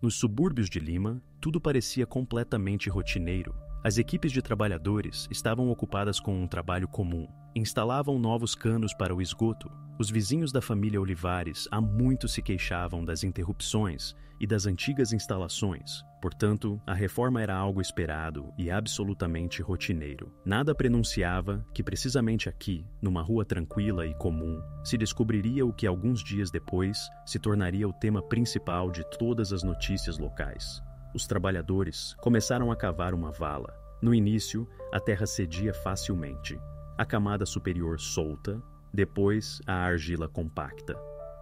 Nos subúrbios de Lima, tudo parecia completamente rotineiro. As equipes de trabalhadores estavam ocupadas com um trabalho comum. Instalavam novos canos para o esgoto. Os vizinhos da família Olivares há muito se queixavam das interrupções e das antigas instalações. Portanto, a reforma era algo esperado e absolutamente rotineiro. Nada prenunciava que precisamente aqui, numa rua tranquila e comum, se descobriria o que alguns dias depois se tornaria o tema principal de todas as notícias locais. Os trabalhadores começaram a cavar uma vala. No início, a terra cedia facilmente. A camada superior solta, depois a argila compacta.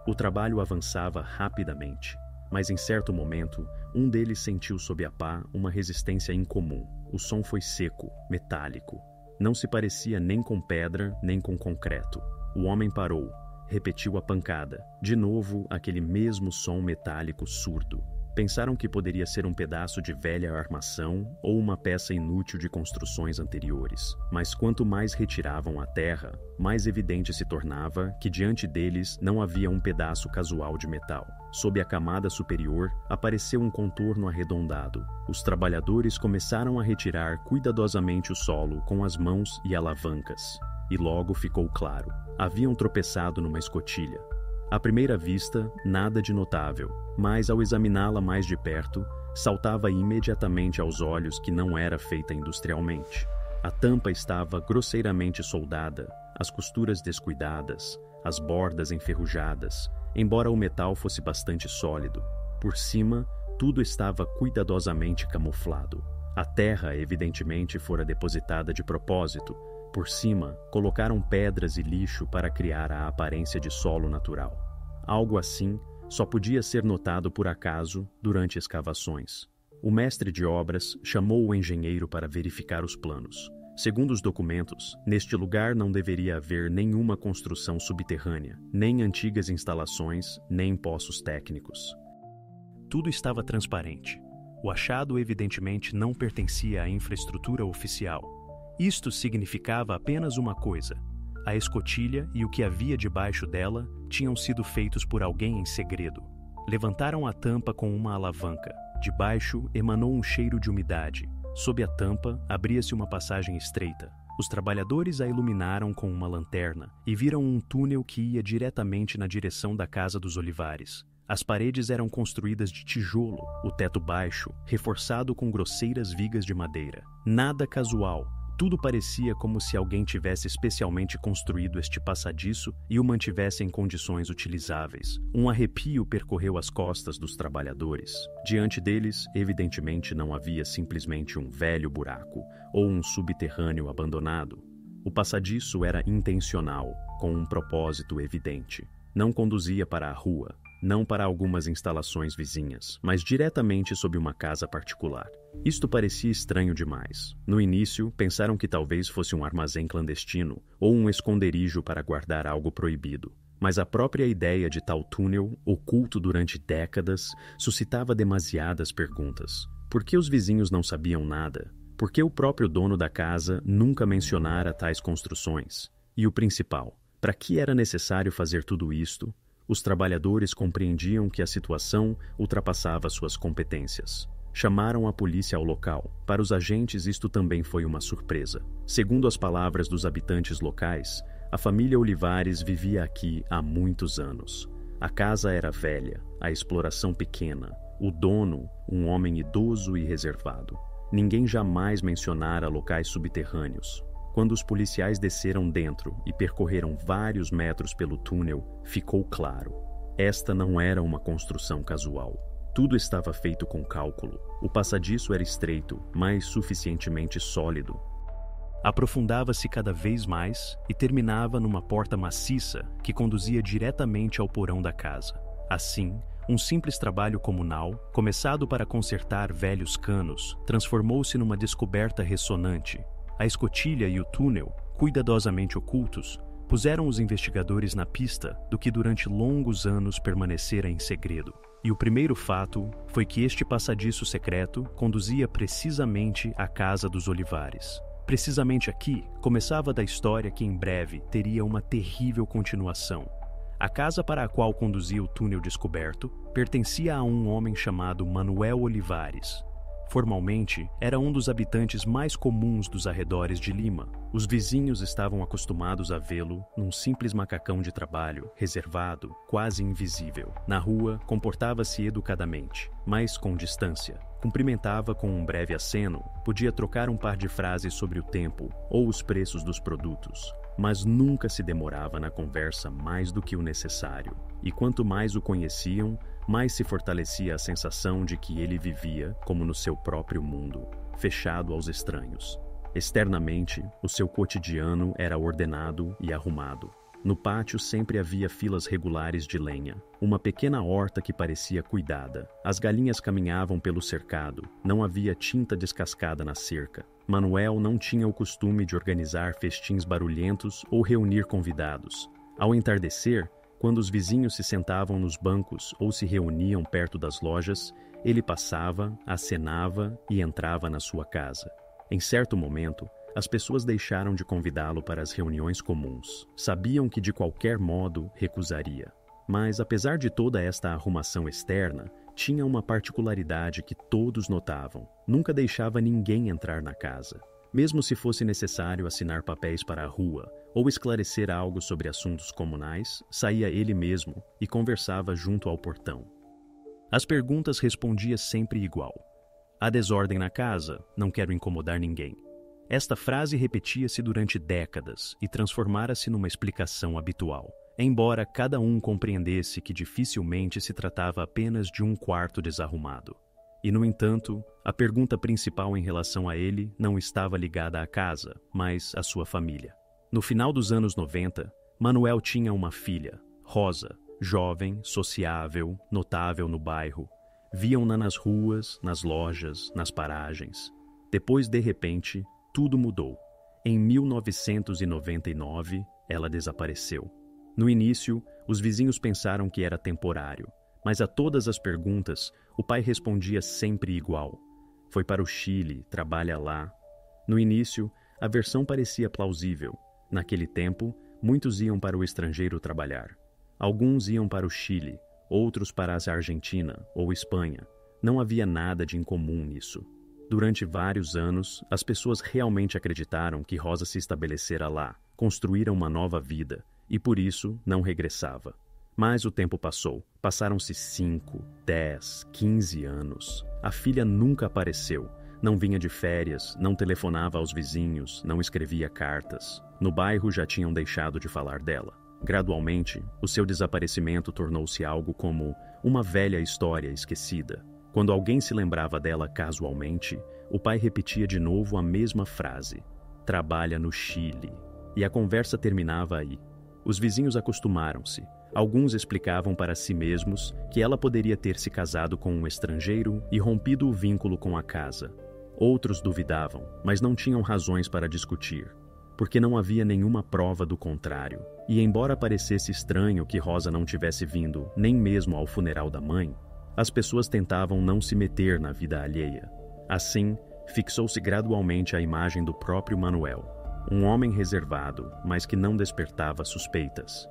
O trabalho avançava rapidamente, mas em certo momento, um deles sentiu sob a pá uma resistência incomum. O som foi seco, metálico. Não se parecia nem com pedra, nem com concreto. O homem parou, repetiu a pancada. De novo, aquele mesmo som metálico surdo. Pensaram que poderia ser um pedaço de velha armação ou uma peça inútil de construções anteriores. Mas quanto mais retiravam a terra, mais evidente se tornava que diante deles não havia um pedaço casual de metal. Sob a camada superior, apareceu um contorno arredondado. Os trabalhadores começaram a retirar cuidadosamente o solo com as mãos e alavancas. E logo ficou claro. Haviam tropeçado numa escotilha. À primeira vista, nada de notável, mas ao examiná-la mais de perto, saltava imediatamente aos olhos que não era feita industrialmente. A tampa estava grosseiramente soldada, as costuras descuidadas, as bordas enferrujadas, embora o metal fosse bastante sólido. Por cima, tudo estava cuidadosamente camuflado. A terra, evidentemente, fora depositada de propósito. Por cima, colocaram pedras e lixo para criar a aparência de solo natural. Algo assim só podia ser notado por acaso durante escavações. O mestre de obras chamou o engenheiro para verificar os planos. Segundo os documentos, neste lugar não deveria haver nenhuma construção subterrânea, nem antigas instalações, nem poços técnicos. Tudo estava transparente. O achado evidentemente não pertencia à infraestrutura oficial. Isto significava apenas uma coisa: a escotilha e o que havia debaixo dela tinham sido feitos por alguém em segredo. Levantaram a tampa com uma alavanca. De baixo emanou um cheiro de umidade. Sob a tampa abria-se uma passagem estreita. Os trabalhadores a iluminaram com uma lanterna e viram um túnel que ia diretamente na direção da casa dos Olivares. As paredes eram construídas de tijolo, o teto baixo, reforçado com grosseiras vigas de madeira. Nada casual. Tudo parecia como se alguém tivesse especialmente construído este passadiço e o mantivesse em condições utilizáveis. Um arrepio percorreu as costas dos trabalhadores. Diante deles, evidentemente, não havia simplesmente um velho buraco ou um subterrâneo abandonado. O passadiço era intencional, com um propósito evidente. Não conduzia para a rua, não para algumas instalações vizinhas, mas diretamente sob uma casa particular. Isto parecia estranho demais. No início, pensaram que talvez fosse um armazém clandestino ou um esconderijo para guardar algo proibido. Mas a própria ideia de tal túnel, oculto durante décadas, suscitava demasiadas perguntas. Por que os vizinhos não sabiam nada? Por que o próprio dono da casa nunca mencionara tais construções? E o principal, para que era necessário fazer tudo isto? Os trabalhadores compreendiam que a situação ultrapassava suas competências. Chamaram a polícia ao local. Para os agentes, isto também foi uma surpresa. Segundo as palavras dos habitantes locais, a família Olivares vivia aqui há muitos anos. A casa era velha, a exploração pequena, o dono, um homem idoso e reservado. Ninguém jamais mencionara locais subterrâneos. Quando os policiais desceram dentro e percorreram vários metros pelo túnel, ficou claro. Esta não era uma construção casual. Tudo estava feito com cálculo. O passadiço era estreito, mas suficientemente sólido. Aprofundava-se cada vez mais e terminava numa porta maciça que conduzia diretamente ao porão da casa. Assim, um simples trabalho comunal, começado para consertar velhos canos, transformou-se numa descoberta ressonante. A escotilha e o túnel, cuidadosamente ocultos, puseram os investigadores na pista do que durante longos anos permanecera em segredo. E o primeiro fato foi que este passadiço secreto conduzia precisamente à casa dos Olivares. Precisamente aqui começava da história que em breve teria uma terrível continuação. A casa para a qual conduzia o túnel descoberto pertencia a um homem chamado Manuel Olivares. Formalmente, era um dos habitantes mais comuns dos arredores de Lima. Os vizinhos estavam acostumados a vê-lo num simples macacão de trabalho, reservado, quase invisível. Na rua, comportava-se educadamente, mas com distância. Cumprimentava com um breve aceno, podia trocar um par de frases sobre o tempo ou os preços dos produtos, mas nunca se demorava na conversa mais do que o necessário. E quanto mais o conheciam, mais se fortalecia a sensação de que ele vivia como no seu próprio mundo, fechado aos estranhos. Externamente, o seu cotidiano era ordenado e arrumado. No pátio sempre havia filas regulares de lenha, uma pequena horta que parecia cuidada. As galinhas caminhavam pelo cercado, não havia tinta descascada na cerca. Manuel não tinha o costume de organizar festins barulhentos ou reunir convidados. Ao entardecer, quando os vizinhos se sentavam nos bancos ou se reuniam perto das lojas, ele passava, acenava e entrava na sua casa. Em certo momento, as pessoas deixaram de convidá-lo para as reuniões comuns. Sabiam que de qualquer modo recusaria. Mas, apesar de toda esta arrumação externa, tinha uma particularidade que todos notavam. Nunca deixava ninguém entrar na casa. Mesmo se fosse necessário assinar papéis para a rua ou esclarecer algo sobre assuntos comunais, saía ele mesmo e conversava junto ao portão. As perguntas respondia sempre igual. Há desordem na casa, não quero incomodar ninguém. Esta frase repetia-se durante décadas e transformara-se numa explicação habitual, embora cada um compreendesse que dificilmente se tratava apenas de um quarto desarrumado. E, no entanto, a pergunta principal em relação a ele não estava ligada à casa, mas à sua família. No final dos anos 90, Manuel tinha uma filha, Rosa, jovem, sociável, notável no bairro. Viam-na nas ruas, nas lojas, nas paragens. Depois, de repente, tudo mudou. Em 1999, ela desapareceu. No início, os vizinhos pensaram que era temporário, mas a todas as perguntas, o pai respondia sempre igual. Foi para o Chile, trabalha lá. No início, a versão parecia plausível. Naquele tempo, muitos iam para o estrangeiro trabalhar. Alguns iam para o Chile, outros para a Argentina ou Espanha. Não havia nada de incomum nisso. Durante vários anos, as pessoas realmente acreditaram que Rosa se estabelecera lá, construíra uma nova vida, e por isso não regressava. Mas o tempo passou. Passaram-se 5, 10, 15 anos. A filha nunca apareceu. Não vinha de férias, não telefonava aos vizinhos, não escrevia cartas. No bairro já tinham deixado de falar dela. Gradualmente, o seu desaparecimento tornou-se algo como uma velha história esquecida. Quando alguém se lembrava dela casualmente, o pai repetia de novo a mesma frase: "Trabalha no Chile." E a conversa terminava aí. Os vizinhos acostumaram-se. Alguns explicavam para si mesmos que ela poderia ter se casado com um estrangeiro e rompido o vínculo com a casa. Outros duvidavam, mas não tinham razões para discutir, porque não havia nenhuma prova do contrário. E embora parecesse estranho que Rosa não tivesse vindo nem mesmo ao funeral da mãe, as pessoas tentavam não se meter na vida alheia. Assim, fixou-se gradualmente a imagem do próprio Manuel, um homem reservado, mas que não despertava suspeitas.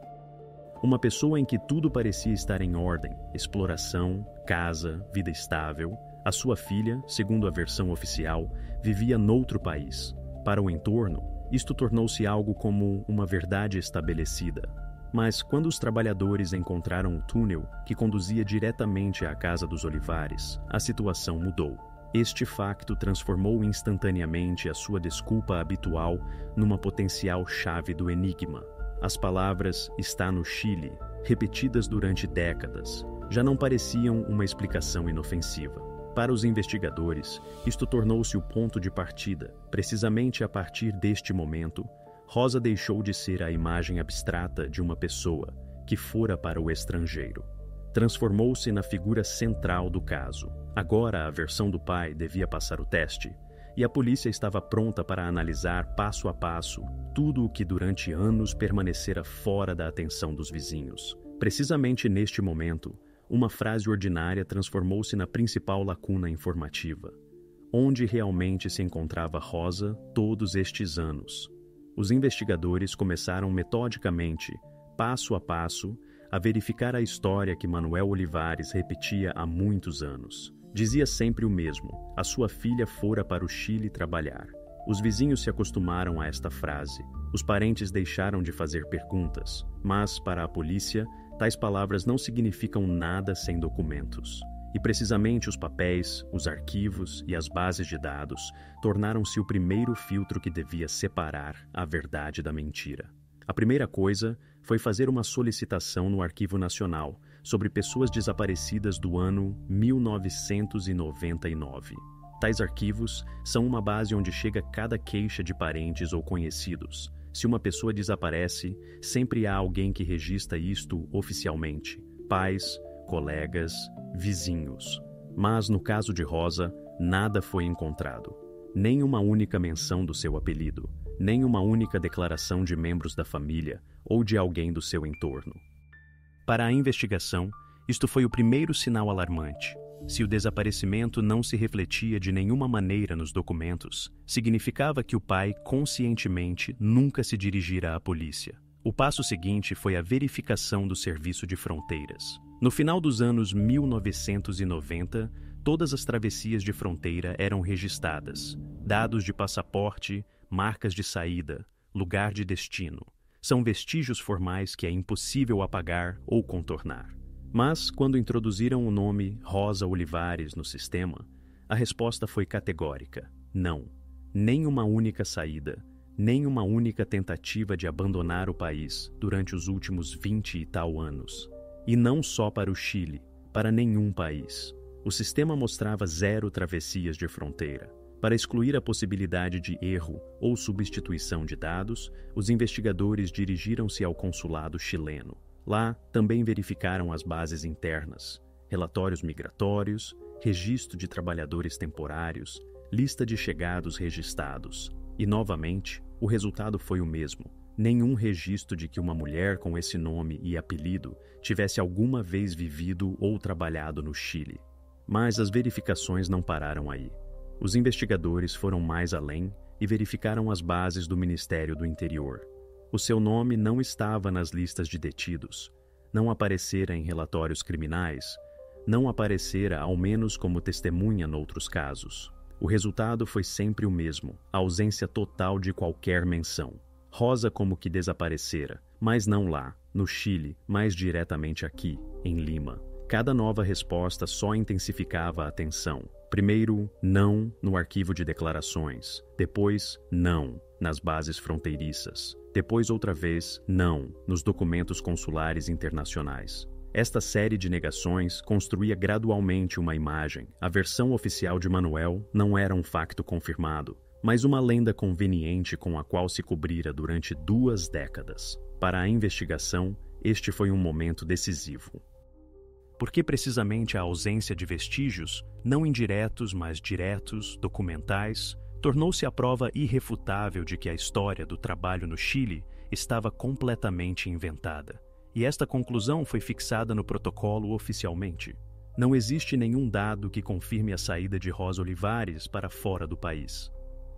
Uma pessoa em que tudo parecia estar em ordem: exploração, casa, vida estável. A sua filha, segundo a versão oficial, vivia noutro país. Para o entorno, isto tornou-se algo como uma verdade estabelecida. Mas quando os trabalhadores encontraram o túnel que conduzia diretamente à casa dos Olivares, a situação mudou. Este facto transformou instantaneamente a sua desculpa habitual numa potencial chave do enigma. As palavras "está no Chile", repetidas durante décadas, já não pareciam uma explicação inofensiva. Para os investigadores, isto tornou-se o ponto de partida. Precisamente a partir deste momento, Rosa deixou de ser a imagem abstrata de uma pessoa que fora para o estrangeiro. Transformou-se na figura central do caso. Agora a versão do pai devia passar o teste, e a polícia estava pronta para analisar passo a passo tudo o que durante anos permanecera fora da atenção dos vizinhos. Precisamente neste momento, uma frase ordinária transformou-se na principal lacuna informativa. Onde realmente se encontrava Rosa todos estes anos? Os investigadores começaram metodicamente, passo a passo, a verificar a história que Manuel Olivares repetia há muitos anos. Dizia sempre o mesmo: a sua filha fora para o Chile trabalhar. Os vizinhos se acostumaram a esta frase. Os parentes deixaram de fazer perguntas, mas, para a polícia, tais palavras não significam nada sem documentos. E precisamente os papéis, os arquivos e as bases de dados tornaram-se o primeiro filtro que devia separar a verdade da mentira. A primeira coisa foi fazer uma solicitação no Arquivo Nacional sobre pessoas desaparecidas do ano 1999. Tais arquivos são uma base onde chega cada queixa de parentes ou conhecidos. Se uma pessoa desaparece, sempre há alguém que registra isto oficialmente: pais, colegas, vizinhos. Mas no caso de Rosa, nada foi encontrado. Nem uma única menção do seu apelido, nem uma única declaração de membros da família ou de alguém do seu entorno. Para a investigação, isto foi o primeiro sinal alarmante. Se o desaparecimento não se refletia de nenhuma maneira nos documentos, significava que o pai conscientemente nunca se dirigira à polícia. O passo seguinte foi a verificação do Serviço de Fronteiras. No final dos anos 1990, todas as travessias de fronteira eram registradas. Dados de passaporte, marcas de saída, lugar de destino. São vestígios formais que é impossível apagar ou contornar. Mas, quando introduziram o nome Rosa Olivares no sistema, a resposta foi categórica: não. Nem uma única saída, nem uma única tentativa de abandonar o país durante os últimos 20 e tal anos. E não só para o Chile, para nenhum país. O sistema mostrava 0 travessias de fronteira. Para excluir a possibilidade de erro ou substituição de dados, os investigadores dirigiram-se ao consulado chileno. Lá, também verificaram as bases internas, relatórios migratórios, registro de trabalhadores temporários, lista de chegados registrados. E, novamente, o resultado foi o mesmo. Nenhum registro de que uma mulher com esse nome e apelido tivesse alguma vez vivido ou trabalhado no Chile. Mas as verificações não pararam aí. Os investigadores foram mais além e verificaram as bases do Ministério do Interior. O seu nome não estava nas listas de detidos, não aparecera em relatórios criminais, não aparecera ao menos como testemunha noutros casos. O resultado foi sempre o mesmo: a ausência total de qualquer menção. Rosa como que desaparecera, mas não lá, no Chile, mais diretamente aqui, em Lima. Cada nova resposta só intensificava a tensão. Primeiro, não no arquivo de declarações. Depois, não nas bases fronteiriças. Depois, outra vez, não nos documentos consulares internacionais. Esta série de negações construía gradualmente uma imagem. A versão oficial de Manuel não era um facto confirmado, mas uma lenda conveniente com a qual se cobrira durante 2 décadas. Para a investigação, este foi um momento decisivo. Porque precisamente a ausência de vestígios, não indiretos, mas diretos, documentais, tornou-se a prova irrefutável de que a história do trabalho no Chile estava completamente inventada. E esta conclusão foi fixada no protocolo oficialmente. Não existe nenhum dado que confirme a saída de Rosa Olivares para fora do país.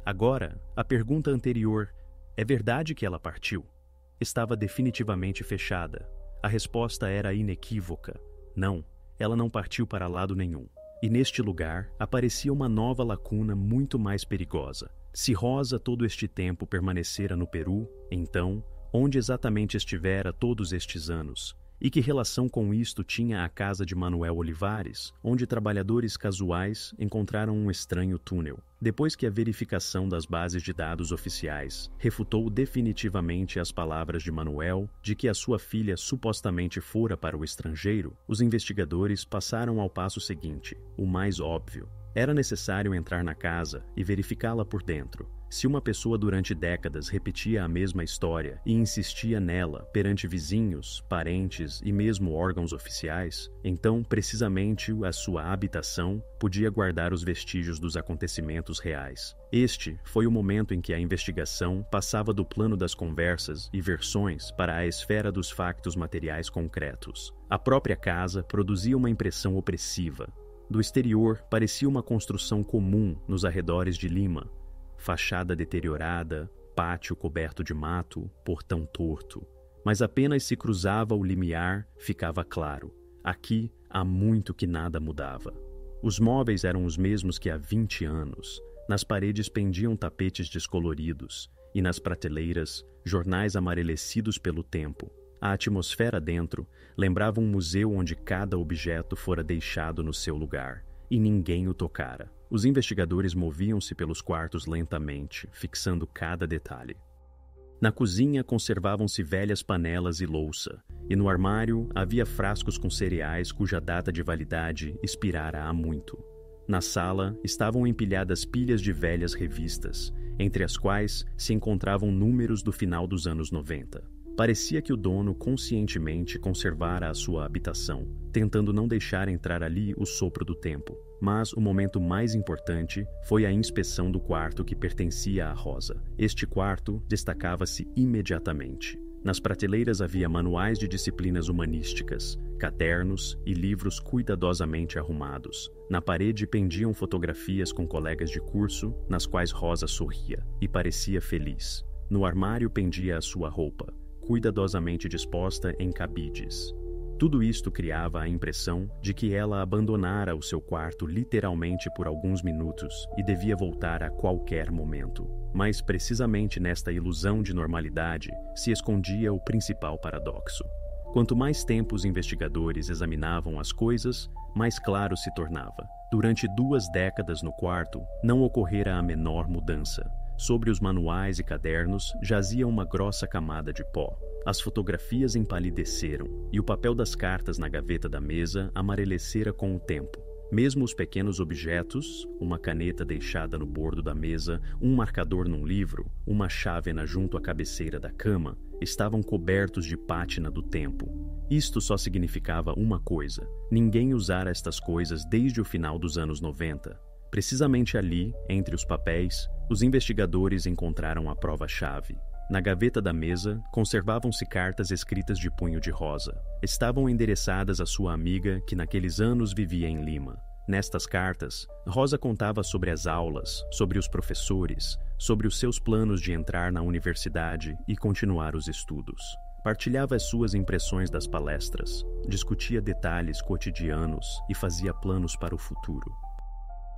Agora, a pergunta anterior: é verdade que ela partiu? Estava definitivamente fechada. A resposta era inequívoca. Não, ela não partiu para lado nenhum. E neste lugar aparecia uma nova lacuna muito mais perigosa. Se Rosa todo este tempo permanecera no Peru, então, onde exatamente estivera todos estes anos? E que relação com isto tinha a casa de Manuel Olivares, onde trabalhadores casuais encontraram um estranho túnel? Depois que a verificação das bases de dados oficiais refutou definitivamente as palavras de Manuel de que a sua filha supostamente fora para o estrangeiro, os investigadores passaram ao passo seguinte, o mais óbvio. Era necessário entrar na casa e verificá-la por dentro. Se uma pessoa durante décadas repetia a mesma história e insistia nela perante vizinhos, parentes e mesmo órgãos oficiais, então, precisamente, a sua habitação podia guardar os vestígios dos acontecimentos reais. Este foi o momento em que a investigação passava do plano das conversas e versões para a esfera dos factos materiais concretos. A própria casa produzia uma impressão opressiva. Do exterior, parecia uma construção comum nos arredores de Lima. Fachada deteriorada, pátio coberto de mato, portão torto. mas apenas se cruzava o limiar, ficava claro. Aqui há muito que nada mudava. Os móveis eram os mesmos que há 20 anos. Nas paredes pendiam tapetes descoloridos e nas prateleiras, jornais amarelecidos pelo tempo. A atmosfera dentro lembrava um museu onde cada objeto fora deixado no seu lugar e ninguém o tocara. Os investigadores moviam-se pelos quartos lentamente, fixando cada detalhe. Na cozinha conservavam-se velhas panelas e louça, e no armário havia frascos com cereais cuja data de validade expirara há muito. Na sala estavam empilhadas pilhas de velhas revistas, entre as quais se encontravam números do final dos anos 90. Parecia que o dono conscientemente conservara a sua habitação, tentando não deixar entrar ali o sopro do tempo. Mas o momento mais importante foi a inspeção do quarto que pertencia à Rosa. Este quarto destacava-se imediatamente. Nas prateleiras havia manuais de disciplinas humanísticas, cadernos e livros cuidadosamente arrumados. Na parede pendiam fotografias com colegas de curso, nas quais Rosa sorria e parecia feliz. No armário pendia a sua roupa, cuidadosamente disposta em cabides. Tudo isto criava a impressão de que ela abandonara o seu quarto literalmente por alguns minutos e devia voltar a qualquer momento. Mas precisamente nesta ilusão de normalidade se escondia o principal paradoxo. Quanto mais tempo os investigadores examinavam as coisas, mais claro se tornava. Durante 2 décadas no quarto, não ocorrera a menor mudança. Sobre os manuais e cadernos jazia uma grossa camada de pó. As fotografias empalideceram e o papel das cartas na gaveta da mesa amarelecera com o tempo. Mesmo os pequenos objetos, uma caneta deixada no bordo da mesa, um marcador num livro, uma chávena junto à cabeceira da cama, estavam cobertos de pátina do tempo. Isto só significava uma coisa: ninguém usara estas coisas desde o final dos anos 90. Precisamente ali, entre os papéis, os investigadores encontraram a prova-chave. Na gaveta da mesa, conservavam-se cartas escritas de punho de Rosa. Estavam endereçadas à sua amiga que naqueles anos vivia em Lima. Nestas cartas, Rosa contava sobre as aulas, sobre os professores, sobre os seus planos de entrar na universidade e continuar os estudos. Partilhava as suas impressões das palestras, discutia detalhes cotidianos e fazia planos para o futuro.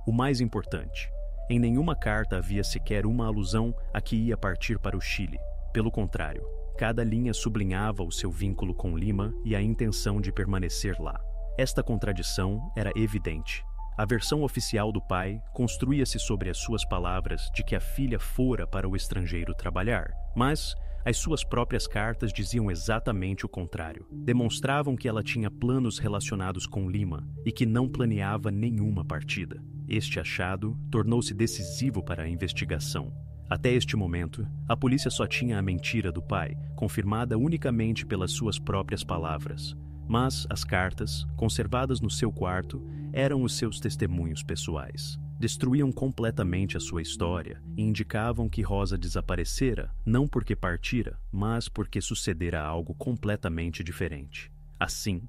O mais importante: em nenhuma carta havia sequer uma alusão a que ia partir para o Chile. Pelo contrário, cada linha sublinhava o seu vínculo com Lima e a intenção de permanecer lá. Esta contradição era evidente. A versão oficial do pai construía-se sobre as suas palavras de que a filha fora para o estrangeiro trabalhar, mas as suas próprias cartas diziam exatamente o contrário. Demonstravam que ela tinha planos relacionados com Lima e que não planeava nenhuma partida. Este achado tornou-se decisivo para a investigação. Até este momento, a polícia só tinha a mentira do pai, confirmada unicamente pelas suas próprias palavras. Mas as cartas, conservadas no seu quarto, eram os seus testemunhos pessoais. Destruíam completamente a sua história e indicavam que Rosa desaparecera não porque partira, mas porque sucedera algo completamente diferente. Assim,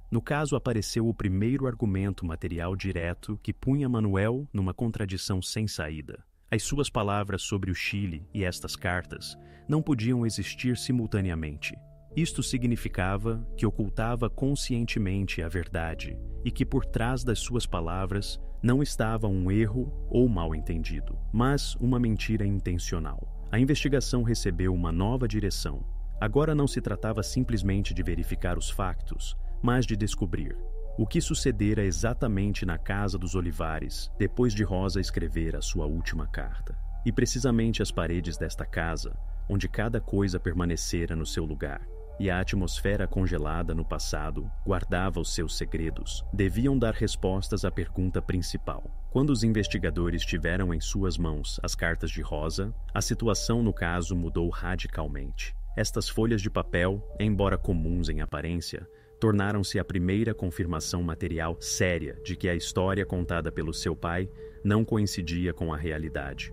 no caso apareceu o primeiro argumento material direto que punha Manuel numa contradição sem saída. As suas palavras sobre o Chile e estas cartas não podiam existir simultaneamente. Isto significava que ocultava conscientemente a verdade e que por trás das suas palavras não estava um erro ou mal-entendido, mas uma mentira intencional. A investigação recebeu uma nova direção. Agora não se tratava simplesmente de verificar os factos, mas de descobrir o que sucedera exatamente na casa dos Olivares depois de Rosa escrever a sua última carta. E precisamente as paredes desta casa, onde cada coisa permanecera no seu lugar, e a atmosfera congelada no passado guardava os seus segredos, deviam dar respostas à pergunta principal. Quando os investigadores tiveram em suas mãos as cartas de Rosa, a situação no caso mudou radicalmente. Estas folhas de papel, embora comuns em aparência, tornaram-se a primeira confirmação material séria de que a história contada pelo seu pai não coincidia com a realidade.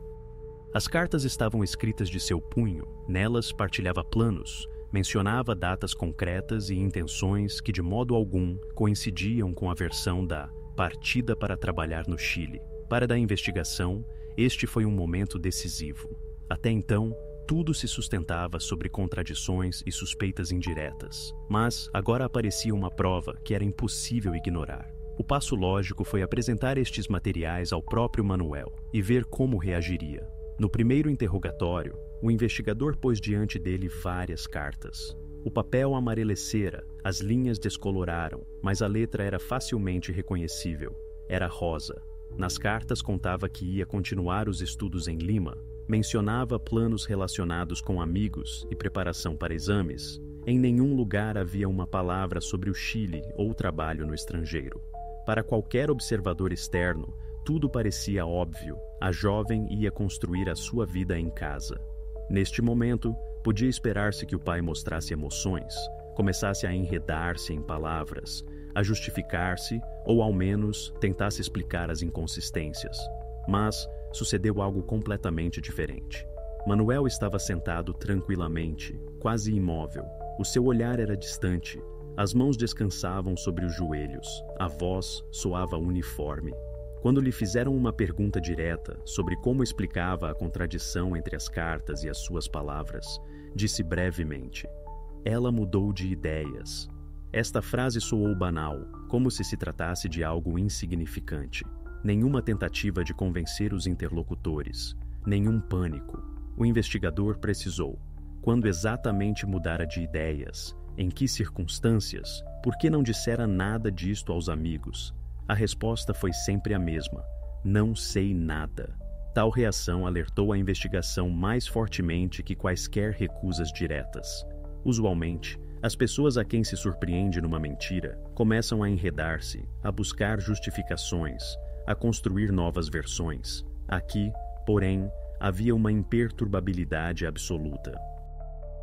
As cartas estavam escritas de seu punho, nelas partilhava planos, mencionava datas concretas e intenções que de modo algum coincidiam com a versão da partida para trabalhar no Chile. Para a investigação, este foi um momento decisivo. Até então, Tudo se sustentava sobre contradições e suspeitas indiretas. Mas agora aparecia uma prova que era impossível ignorar. O passo lógico foi apresentar estes materiais ao próprio Manuel e ver como reagiria. No primeiro interrogatório, o investigador pôs diante dele várias cartas. O papel amarelecera, as linhas descoloraram, mas a letra era facilmente reconhecível. Era Rosa. Nas cartas contava que ia continuar os estudos em Lima, mencionava planos relacionados com amigos e preparação para exames. Em nenhum lugar havia uma palavra sobre o Chile ou trabalho no estrangeiro. Para qualquer observador externo, tudo parecia óbvio. A jovem ia construir a sua vida em casa. Neste momento, podia esperar-se que o pai mostrasse emoções, começasse a enredar-se em palavras, a justificar-se ou, ao menos, tentasse explicar as inconsistências. Mas sucedeu algo completamente diferente. Manuel estava sentado tranquilamente, quase imóvel. O seu olhar era distante. As mãos descansavam sobre os joelhos. A voz soava uniforme. Quando lhe fizeram uma pergunta direta sobre como explicava a contradição entre as cartas e as suas palavras, disse brevemente: "Ela mudou de ideias." Esta frase soou banal, como se tratasse de algo insignificante. Nenhuma tentativa de convencer os interlocutores, nenhum pânico. O investigador precisou. Quando exatamente mudara de ideias? Em que circunstâncias? Por que não dissera nada disto aos amigos? A resposta foi sempre a mesma: não sei nada. Tal reação alertou a investigação mais fortemente que quaisquer recusas diretas. Usualmente, as pessoas a quem se surpreende numa mentira começam a enredar-se, a buscar justificações, a construir novas versões. Aqui, porém, havia uma imperturbabilidade absoluta.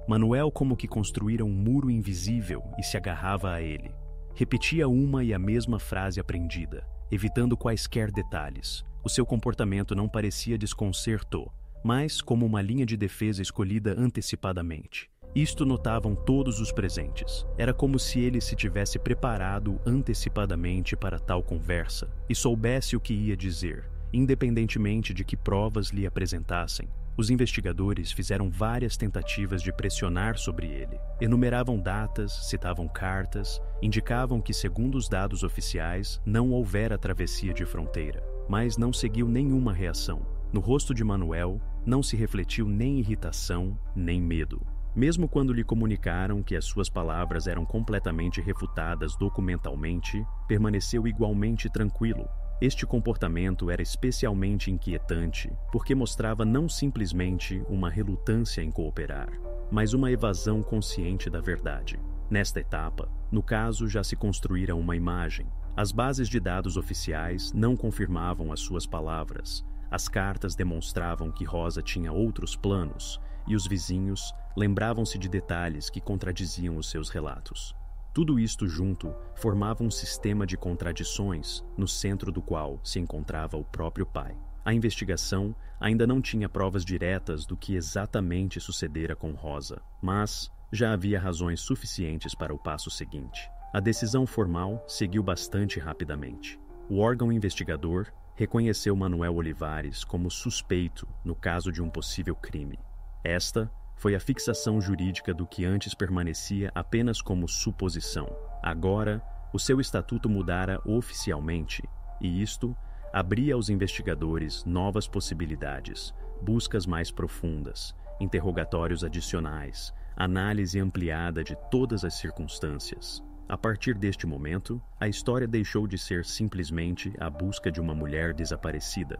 Manuel como que construíra um muro invisível e se agarrava a ele. Repetia uma e a mesma frase aprendida, evitando quaisquer detalhes. O seu comportamento não parecia desconcerto, mas como uma linha de defesa escolhida antecipadamente. Isto notavam todos os presentes. Era como se ele se tivesse preparado antecipadamente para tal conversa e soubesse o que ia dizer, independentemente de que provas lhe apresentassem. Os investigadores fizeram várias tentativas de pressionar sobre ele. Enumeravam datas, citavam cartas, indicavam que, segundo os dados oficiais, não houvera travessia de fronteira, mas não seguiu nenhuma reação. No rosto de Manuel não se refletiu nem irritação, nem medo. Mesmo quando lhe comunicaram que as suas palavras eram completamente refutadas documentalmente, permaneceu igualmente tranquilo. Este comportamento era especialmente inquietante, porque mostrava não simplesmente uma relutância em cooperar, mas uma evasão consciente da verdade. Nesta etapa, no caso, já se construíra uma imagem. As bases de dados oficiais não confirmavam as suas palavras. As cartas demonstravam que Rosa tinha outros planos, e os vizinhos lembravam-se de detalhes que contradiziam os seus relatos. Tudo isto junto formava um sistema de contradições, no centro do qual se encontrava o próprio pai. A investigação ainda não tinha provas diretas do que exatamente sucedera com Rosa, mas já havia razões suficientes para o passo seguinte. A decisão formal seguiu bastante rapidamente. O órgão investigador reconheceu Manuel Olivares como suspeito no caso de um possível crime. Esta foi a fixação jurídica do que antes permanecia apenas como suposição. Agora, o seu estatuto mudara oficialmente, e isto abria aos investigadores novas possibilidades, buscas mais profundas, interrogatórios adicionais, análise ampliada de todas as circunstâncias. A partir deste momento, a história deixou de ser simplesmente a busca de uma mulher desaparecida.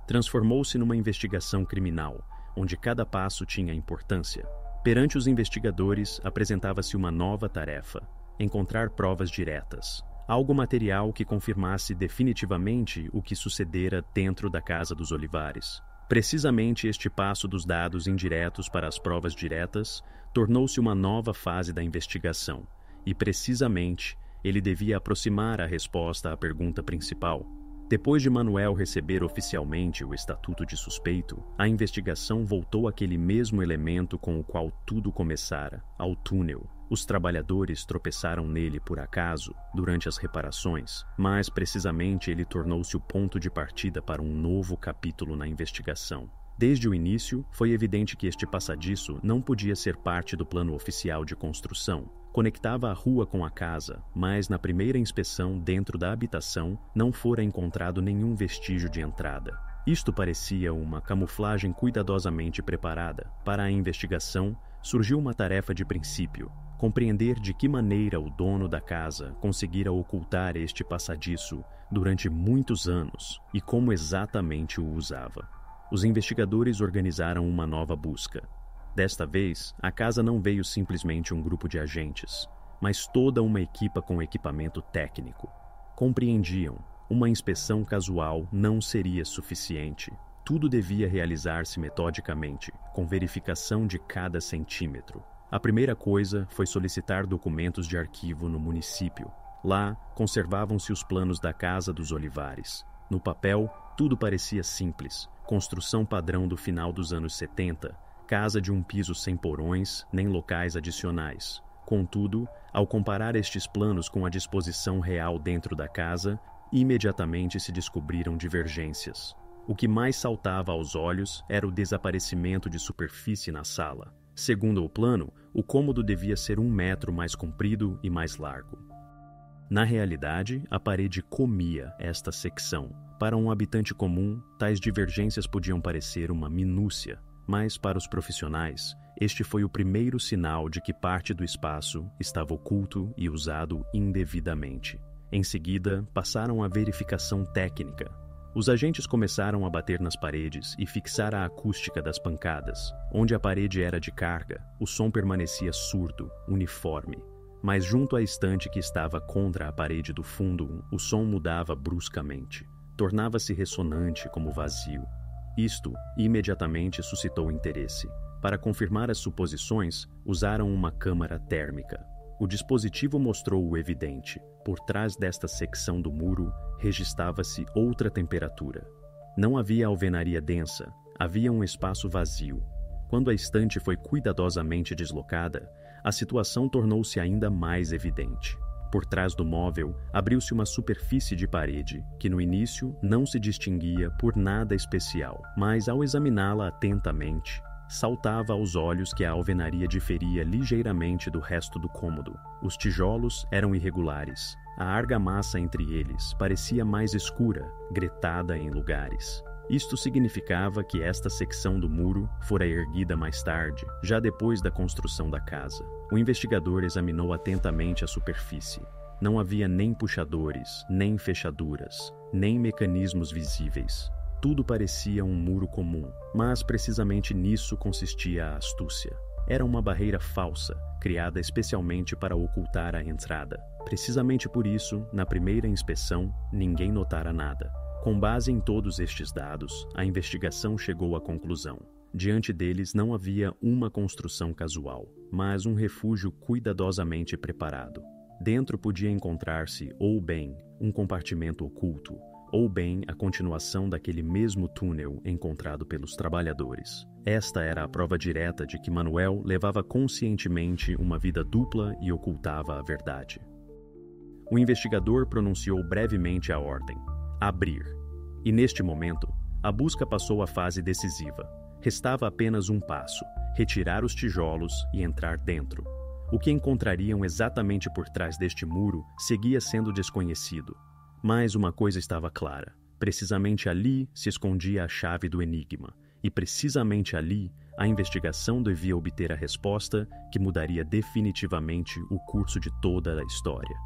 Transformou-se numa investigação criminal, onde cada passo tinha importância. Perante os investigadores, apresentava-se uma nova tarefa: encontrar provas diretas, algo material que confirmasse definitivamente o que sucedera dentro da casa dos Olivares. Precisamente este passo dos dados indiretos para as provas diretas tornou-se uma nova fase da investigação, e precisamente ele devia aproximar a resposta à pergunta principal. Depois de Manuel receber oficialmente o estatuto de suspeito, a investigação voltou àquele mesmo elemento com o qual tudo começara, ao túnel. Os trabalhadores tropeçaram nele por acaso, durante as reparações, mas precisamente ele tornou-se o ponto de partida para um novo capítulo na investigação. Desde o início, foi evidente que este passadiço não podia ser parte do plano oficial de construção. Conectava a rua com a casa, mas na primeira inspeção dentro da habitação não fora encontrado nenhum vestígio de entrada. Isto parecia uma camuflagem cuidadosamente preparada. Para a investigação, surgiu uma tarefa de princípio: compreender de que maneira o dono da casa conseguira ocultar este passadiço durante muitos anos e como exatamente o usava. Os investigadores organizaram uma nova busca. Desta vez, a casa não veio simplesmente um grupo de agentes, mas toda uma equipa com equipamento técnico. Compreendiam, uma inspeção casual não seria suficiente. Tudo devia realizar-se metodicamente, com verificação de cada centímetro. A primeira coisa foi solicitar documentos de arquivo no município. Lá, conservavam-se os planos da Casa dos Olivares. No papel, tudo parecia simples. Construção padrão do final dos anos 70, casa de um piso sem porões nem locais adicionais. Contudo, ao comparar estes planos com a disposição real dentro da casa, imediatamente se descobriram divergências. O que mais saltava aos olhos era o desaparecimento de superfície na sala. Segundo o plano, o cômodo devia ser 1 metro mais comprido e mais largo. Na realidade, a parede comia esta secção. Para um habitante comum, tais divergências podiam parecer uma minúcia, mas para os profissionais, este foi o primeiro sinal de que parte do espaço estava oculto e usado indevidamente. Em seguida, passaram à verificação técnica. Os agentes começaram a bater nas paredes e fixar a acústica das pancadas. Onde a parede era de carga, o som permanecia surdo, uniforme. Mas junto à estante que estava contra a parede do fundo, o som mudava bruscamente. Tornava-se ressonante como vazio. Isto imediatamente suscitou interesse. Para confirmar as suposições, usaram uma câmara térmica. O dispositivo mostrou o evidente. Por trás desta secção do muro, registrava-se outra temperatura. Não havia alvenaria densa, havia um espaço vazio. Quando a estante foi cuidadosamente deslocada, a situação tornou-se ainda mais evidente. Por trás do móvel, abriu-se uma superfície de parede, que no início não se distinguia por nada especial, mas ao examiná-la atentamente, saltava aos olhos que a alvenaria diferia ligeiramente do resto do cômodo. Os tijolos eram irregulares. A argamassa entre eles parecia mais escura, gretada em lugares. Isto significava que esta secção do muro fora erguida mais tarde, já depois da construção da casa. O investigador examinou atentamente a superfície. Não havia nem puxadores, nem fechaduras, nem mecanismos visíveis. Tudo parecia um muro comum, mas precisamente nisso consistia a astúcia. Era uma barreira falsa, criada especialmente para ocultar a entrada. Precisamente por isso, na primeira inspeção, ninguém notara nada. Com base em todos estes dados, a investigação chegou à conclusão. Diante deles não havia uma construção casual, mas um refúgio cuidadosamente preparado. Dentro podia encontrar-se, ou bem, um compartimento oculto, ou bem a continuação daquele mesmo túnel encontrado pelos trabalhadores. Esta era a prova direta de que Manuel levava conscientemente uma vida dupla e ocultava a verdade. O investigador pronunciou brevemente a ordem: abrir. E neste momento, a busca passou à fase decisiva. Restava apenas um passo: retirar os tijolos e entrar dentro. O que encontrariam exatamente por trás deste muro seguia sendo desconhecido. Mas uma coisa estava clara: precisamente ali se escondia a chave do enigma, e precisamente ali a investigação devia obter a resposta que mudaria definitivamente o curso de toda a história.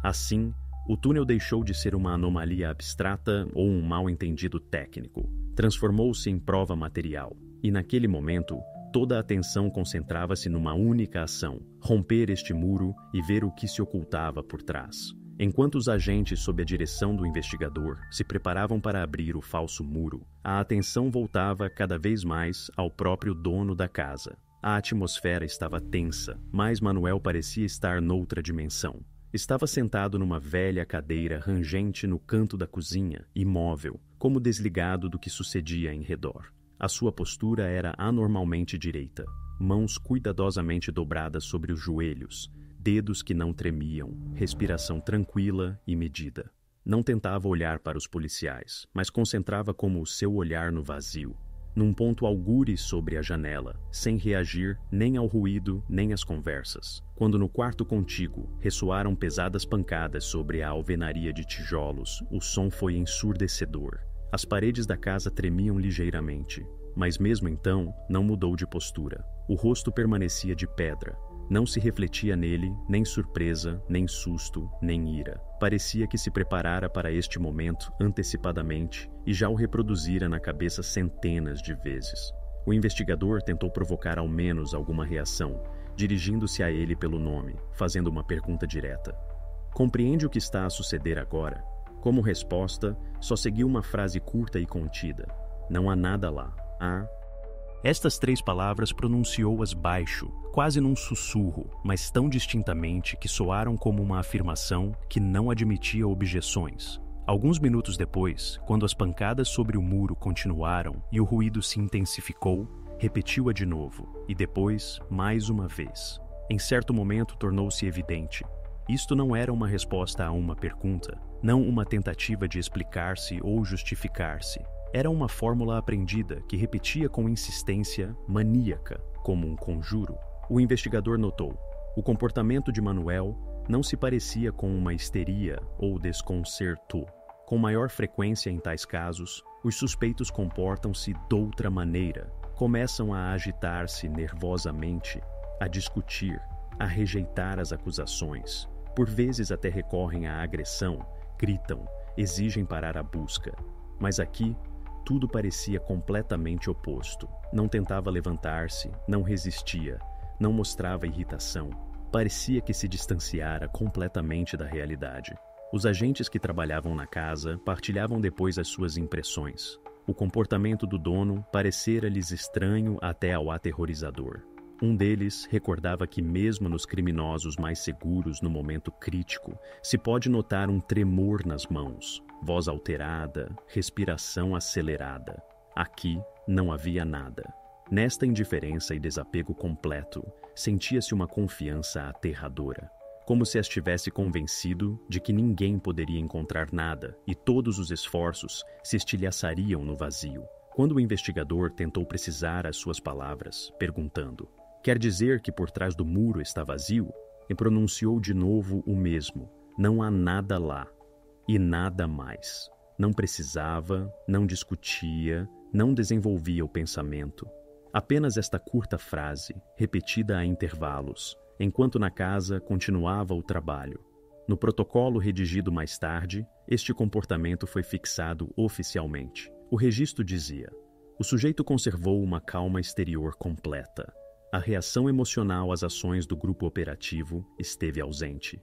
Assim, o túnel deixou de ser uma anomalia abstrata ou um mal-entendido técnico. Transformou-se em prova material, e naquele momento, toda a atenção concentrava-se numa única ação: romper este muro e ver o que se ocultava por trás. Enquanto os agentes, sob a direção do investigador, se preparavam para abrir o falso muro, a atenção voltava cada vez mais ao próprio dono da casa. A atmosfera estava tensa, mas Manuel parecia estar noutra dimensão. Estava sentado numa velha cadeira rangente no canto da cozinha, imóvel, como desligado do que sucedia em redor. A sua postura era anormalmente direita, mãos cuidadosamente dobradas sobre os joelhos, dedos que não tremiam, respiração tranquila e medida. Não tentava olhar para os policiais, mas concentrava como o seu olhar no vazio. num ponto algure sobre a janela, sem reagir nem ao ruído nem às conversas. Quando no quarto contíguo ressoaram pesadas pancadas sobre a alvenaria de tijolos, o som foi ensurdecedor. As paredes da casa tremiam ligeiramente, mas mesmo então não mudou de postura. O rosto permanecia de pedra. Não se refletia nele nem surpresa, nem susto, nem ira. Parecia que se preparara para este momento antecipadamente e já o reproduzira na cabeça centenas de vezes. O investigador tentou provocar ao menos alguma reação, dirigindo-se a ele pelo nome, fazendo uma pergunta direta. Compreende o que está a suceder agora? Como resposta, só seguiu uma frase curta e contida. Não há nada lá. Há... Estas 3 palavras pronunciou-as baixo, quase num sussurro, mas tão distintamente que soaram como uma afirmação que não admitia objeções. Alguns minutos depois, quando as pancadas sobre o muro continuaram e o ruído se intensificou, repetiu-a de novo, e depois, mais uma vez. Em certo momento tornou-se evidente. Isto não era uma resposta a uma pergunta, não uma tentativa de explicar-se ou justificar-se. Era uma fórmula aprendida que repetia com insistência maníaca, como um conjuro. O investigador notou. O comportamento de Manuel não se parecia com uma histeria ou desconcerto. Com maior frequência em tais casos, os suspeitos comportam-se doutra maneira. Começam a agitar-se nervosamente, a discutir, a rejeitar as acusações. Por vezes até recorrem à agressão, gritam, exigem parar a busca. Mas aqui, tudo parecia completamente oposto. Não tentava levantar-se, não resistia, não mostrava irritação. Parecia que se distanciara completamente da realidade. Os agentes que trabalhavam na casa partilhavam depois as suas impressões. O comportamento do dono parecera-lhes estranho até ao aterrorizador. Um deles recordava que mesmo nos criminosos mais seguros no momento crítico, se pode notar um tremor nas mãos, voz alterada, respiração acelerada. Aqui não havia nada. Nesta indiferença e desapego completo, sentia-se uma confiança aterradora, como se estivesse convencido de que ninguém poderia encontrar nada e todos os esforços se estilhaçariam no vazio. Quando o investigador tentou precisar as suas palavras, perguntando: "Quer dizer que por trás do muro está vazio?", e pronunciou de novo o mesmo: "Não há nada lá." E nada mais. Não precisava, não discutia, não desenvolvia o pensamento. Apenas esta curta frase, repetida a intervalos, enquanto na casa continuava o trabalho. No protocolo redigido mais tarde, este comportamento foi fixado oficialmente. O registro dizia: o sujeito conservou uma calma exterior completa. A reação emocional às ações do grupo operativo esteve ausente.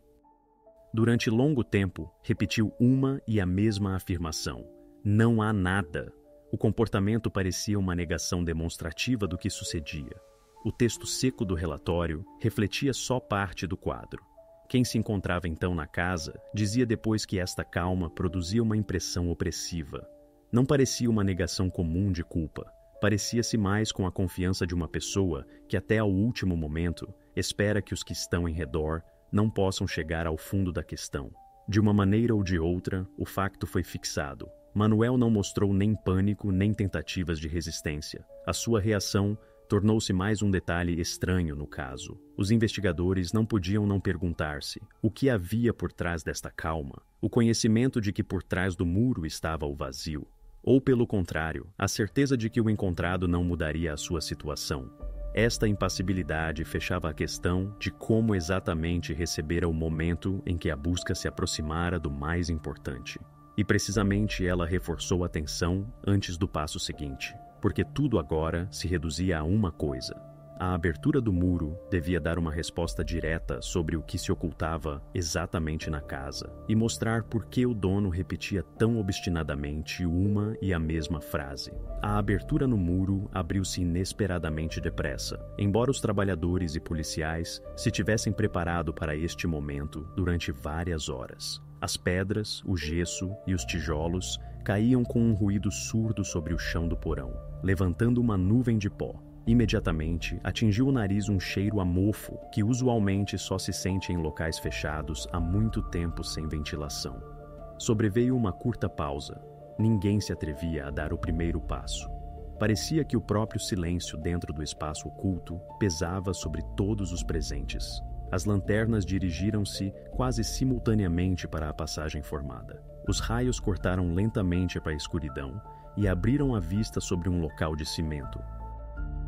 Durante longo tempo, repetiu uma e a mesma afirmação: não há nada. O comportamento parecia uma negação demonstrativa do que sucedia. O texto seco do relatório refletia só parte do quadro. Quem se encontrava então na casa dizia depois que esta calma produzia uma impressão opressiva. Não parecia uma negação comum de culpa. Parecia-se mais com a confiança de uma pessoa que até ao último momento espera que os que estão em redor não possam chegar ao fundo da questão. De uma maneira ou de outra, o facto foi fixado. Manuel não mostrou nem pânico nem tentativas de resistência. A sua reação tornou-se mais um detalhe estranho no caso. Os investigadores não podiam não perguntar-se o que havia por trás desta calma, o conhecimento de que por trás do muro estava o vazio, ou pelo contrário, a certeza de que o encontrado não mudaria a sua situação. Esta impassibilidade fechava a questão de como exatamente recebera o momento em que a busca se aproximara do mais importante. E precisamente ela reforçou a tensão antes do passo seguinte, porque tudo agora se reduzia a uma coisa. A abertura do muro devia dar uma resposta direta sobre o que se ocultava exatamente na casa e mostrar por que o dono repetia tão obstinadamente uma e a mesma frase. A abertura no muro abriu-se inesperadamente depressa, embora os trabalhadores e policiais se tivessem preparado para este momento durante várias horas. As pedras, o gesso e os tijolos caíam com um ruído surdo sobre o chão do porão, levantando uma nuvem de pó. Imediatamente, atingiu o nariz um cheiro a mofo que usualmente só se sente em locais fechados há muito tempo sem ventilação. Sobreveio uma curta pausa. Ninguém se atrevia a dar o primeiro passo. Parecia que o próprio silêncio dentro do espaço oculto pesava sobre todos os presentes. As lanternas dirigiram-se quase simultaneamente para a passagem formada. Os raios cortaram lentamente para a escuridão e abriram a vista sobre um local de cimento.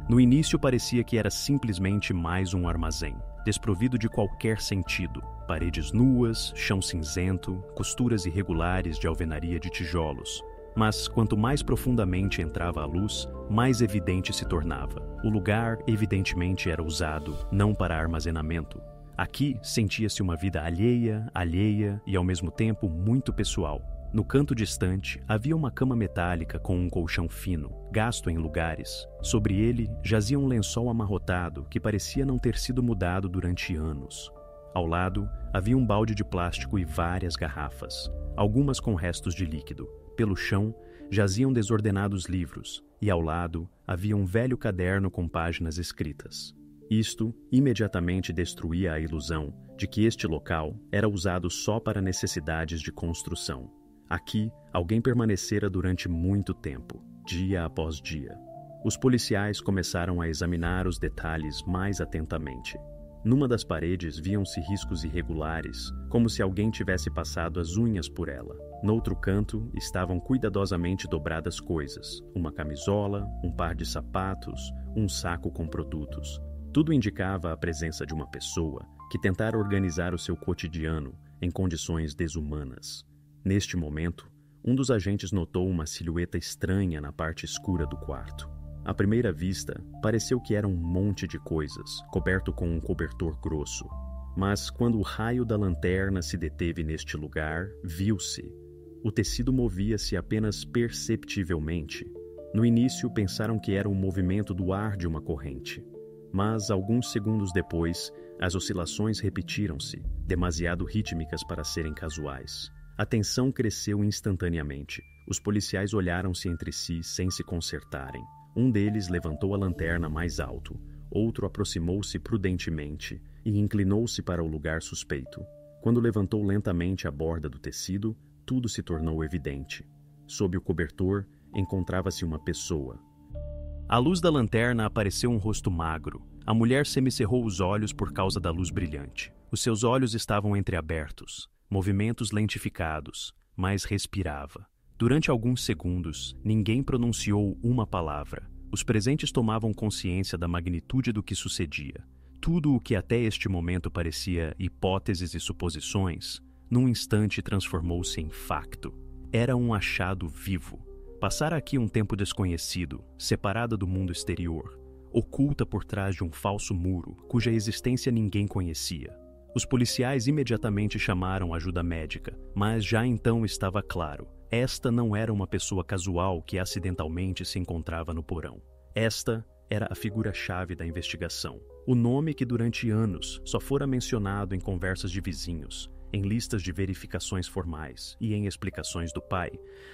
No início parecia que era simplesmente mais um armazém, desprovido de qualquer sentido. Paredes nuas, chão cinzento, costuras irregulares de alvenaria de tijolos. Mas, quanto mais profundamente entrava a luz, mais evidente se tornava. O lugar, evidentemente, era usado não para armazenamento. Aqui sentia-se uma vida alheia e, ao mesmo tempo, muito pessoal. No canto distante, havia uma cama metálica com um colchão fino, gasto em lugares. Sobre ele, jazia um lençol amarrotado que parecia não ter sido mudado durante anos. Ao lado, havia um balde de plástico e várias garrafas, algumas com restos de líquido. Pelo chão, jaziam desordenados livros, e ao lado havia um velho caderno com páginas escritas. Isto imediatamente destruía a ilusão de que este local era usado só para necessidades de construção. Aqui, alguém permanecera durante muito tempo, dia após dia. Os policiais começaram a examinar os detalhes mais atentamente. Numa das paredes viam-se riscos irregulares, como se alguém tivesse passado as unhas por ela. Noutro canto estavam cuidadosamente dobradas coisas, uma camisola, um par de sapatos, um saco com produtos. Tudo indicava a presença de uma pessoa que tentara organizar o seu cotidiano em condições desumanas. Neste momento, um dos agentes notou uma silhueta estranha na parte escura do quarto. À primeira vista, pareceu que era um monte de coisas, coberto com um cobertor grosso. Mas quando o raio da lanterna se deteve neste lugar, viu-se. O tecido movia-se apenas perceptivelmente. No início, pensaram que era um movimento do ar de uma corrente. Mas, alguns segundos depois, as oscilações repetiram-se, demasiado rítmicas para serem casuais. A tensão cresceu instantaneamente. Os policiais olharam-se entre si sem se consertarem. Um deles levantou a lanterna mais alto, outro aproximou-se prudentemente e inclinou-se para o lugar suspeito. Quando levantou lentamente a borda do tecido, tudo se tornou evidente. Sob o cobertor, encontrava-se uma pessoa. À luz da lanterna apareceu um rosto magro. A mulher semicerrou os olhos por causa da luz brilhante. Os seus olhos estavam entreabertos, movimentos lentificados, mas respirava. Durante alguns segundos, ninguém pronunciou uma palavra. Os presentes tomavam consciência da magnitude do que sucedia. Tudo o que até este momento parecia hipóteses e suposições, num instante transformou-se em facto. Era um achado vivo. Passara aqui um tempo desconhecido, separada do mundo exterior, oculta por trás de um falso muro, cuja existência ninguém conhecia. Os policiais imediatamente chamaram ajuda médica, mas já então estava claro. Esta não era uma pessoa casual que acidentalmente se encontrava no porão. Esta era a figura-chave da investigação. O nome que durante anos só fora mencionado em conversas de vizinhos, em listas de verificações formais e em explicações do pai,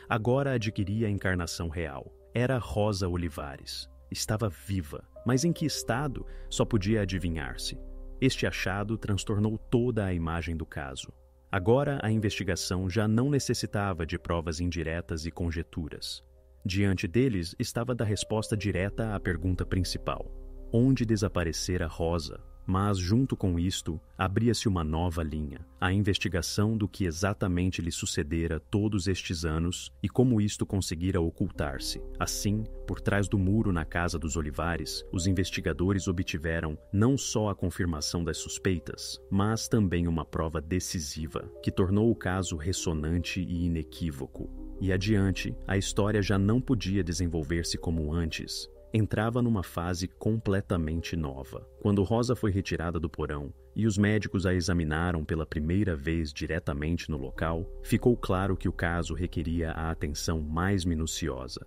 agora adquiria a encarnação real. Era Rosa Olivares. Estava viva, mas em que estado só podia adivinhar-se. Este achado transtornou toda a imagem do caso. Agora a investigação já não necessitava de provas indiretas e conjecturas. Diante deles estava da resposta direta à pergunta principal: onde desaparecera Rosa? Mas, junto com isto, abria-se uma nova linha, a investigação do que exatamente lhe sucedera todos estes anos e como isto conseguira ocultar-se. Assim, por trás do muro na casa dos Olivares, os investigadores obtiveram não só a confirmação das suspeitas, mas também uma prova decisiva, que tornou o caso ressonante e inequívoco. E adiante, a história já não podia desenvolver-se como antes. Entrava numa fase completamente nova. Quando Rosa foi retirada do porão e os médicos a examinaram pela primeira vez diretamente no local, ficou claro que o caso requeria a atenção mais minuciosa.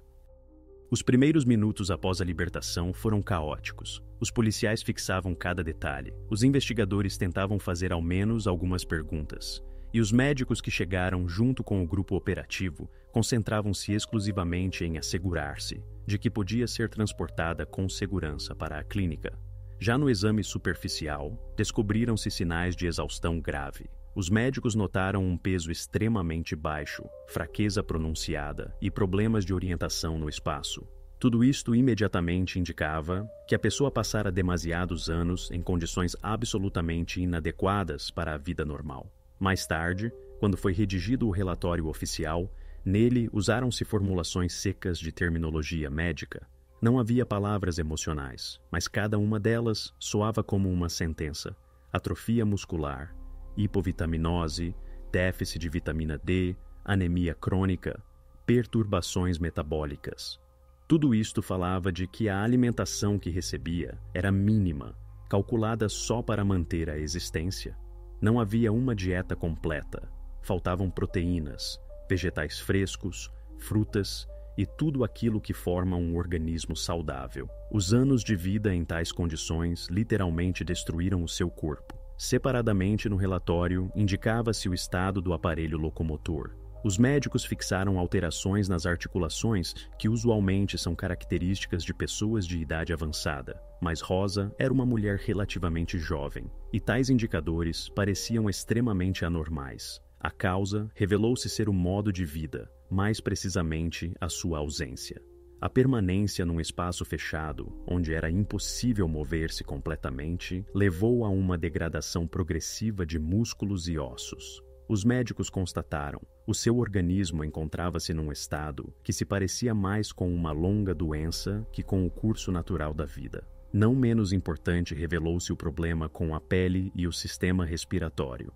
Os primeiros minutos após a libertação foram caóticos. Os policiais fixavam cada detalhe. Os investigadores tentavam fazer ao menos algumas perguntas. E os médicos que chegaram junto com o grupo operativo concentravam-se exclusivamente em assegurar-se de que podia ser transportada com segurança para a clínica. Já no exame superficial, descobriram-se sinais de exaustão grave. Os médicos notaram um peso extremamente baixo, fraqueza pronunciada e problemas de orientação no espaço. Tudo isto imediatamente indicava que a pessoa passara demasiados anos em condições absolutamente inadequadas para a vida normal. Mais tarde, quando foi redigido o relatório oficial, nele usaram-se formulações secas de terminologia médica. Não havia palavras emocionais, mas cada uma delas soava como uma sentença: atrofia muscular, hipovitaminose, déficit de vitamina D, anemia crônica, perturbações metabólicas. Tudo isto falava de que a alimentação que recebia era mínima, calculada só para manter a existência. Não havia uma dieta completa. Faltavam proteínas, vegetais frescos, frutas e tudo aquilo que forma um organismo saudável. Os anos de vida em tais condições literalmente destruíram o seu corpo. Separadamente no relatório, indicava-se o estado do aparelho locomotor. Os médicos fixaram alterações nas articulações que usualmente são características de pessoas de idade avançada, mas Rosa era uma mulher relativamente jovem, e tais indicadores pareciam extremamente anormais. A causa revelou-se ser o modo de vida, mais precisamente a sua ausência. A permanência num espaço fechado, onde era impossível mover-se completamente, levou a uma degradação progressiva de músculos e ossos. Os médicos constataram: o seu organismo encontrava-se num estado que se parecia mais com uma longa doença que com o curso natural da vida. Não menos importante revelou-se o problema com a pele e o sistema respiratório.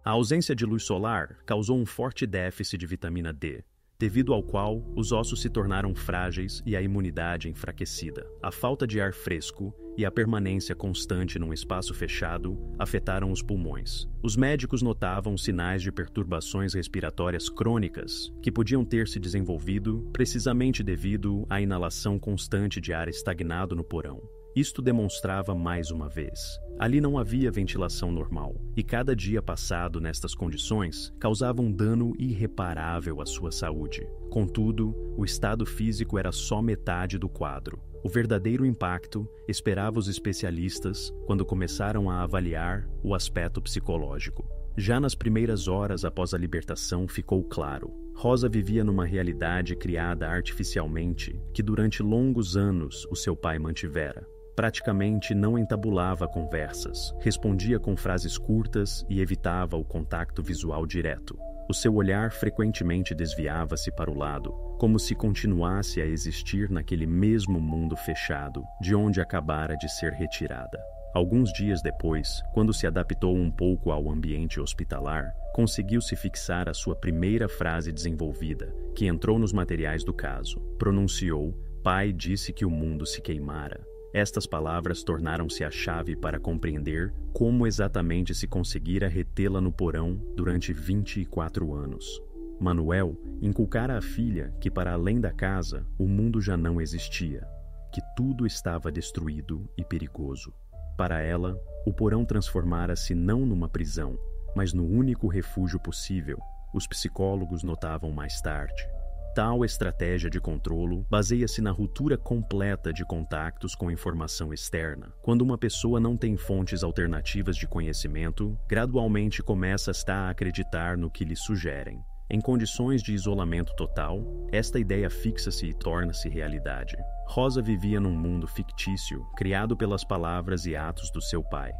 A ausência de luz solar causou um forte déficit de vitamina D, devido ao qual os ossos se tornaram frágeis e a imunidade enfraquecida. A falta de ar fresco e a permanência constante num espaço fechado afetaram os pulmões. Os médicos notavam sinais de perturbações respiratórias crônicas que podiam ter se desenvolvido precisamente devido à inalação constante de ar estagnado no porão. Isto demonstrava mais uma vez: ali não havia ventilação normal, e cada dia passado nestas condições causava um dano irreparável à sua saúde. Contudo, o estado físico era só metade do quadro. O verdadeiro impacto esperava os especialistas quando começaram a avaliar o aspecto psicológico. Já nas primeiras horas após a libertação ficou claro: Rosa vivia numa realidade criada artificialmente que durante longos anos o seu pai mantivera. Praticamente não entabulava conversas, respondia com frases curtas e evitava o contato visual direto. O seu olhar frequentemente desviava-se para o lado, como se continuasse a existir naquele mesmo mundo fechado, de onde acabara de ser retirada. Alguns dias depois, quando se adaptou um pouco ao ambiente hospitalar, conseguiu-se fixar a sua primeira frase desenvolvida, que entrou nos materiais do caso. Pronunciou: "Pai disse que o mundo se queimara." Estas palavras tornaram-se a chave para compreender como exatamente se conseguira retê-la no porão durante 24 anos. Manuel inculcara à filha que, para além da casa, o mundo já não existia, que tudo estava destruído e perigoso. Para ela, o porão transformara-se não numa prisão, mas no único refúgio possível, os psicólogos notavam mais tarde. Tal estratégia de controlo baseia-se na ruptura completa de contactos com informação externa. Quando uma pessoa não tem fontes alternativas de conhecimento, gradualmente começa a acreditar no que lhe sugerem. Em condições de isolamento total, esta ideia fixa-se e torna-se realidade. Rosa vivia num mundo fictício, criado pelas palavras e atos do seu pai.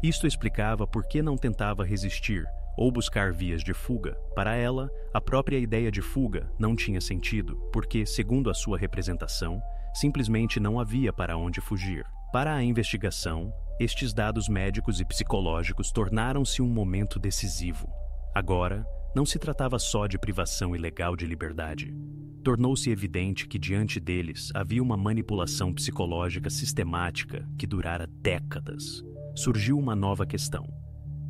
Isto explicava por que não tentava resistir ou buscar vias de fuga. Para ela, a própria ideia de fuga não tinha sentido, porque, segundo a sua representação, simplesmente não havia para onde fugir. Para a investigação, estes dados médicos e psicológicos tornaram-se um momento decisivo. Agora, não se tratava só de privação ilegal de liberdade. Tornou-se evidente que diante deles havia uma manipulação psicológica sistemática que durara décadas. Surgiu uma nova questão.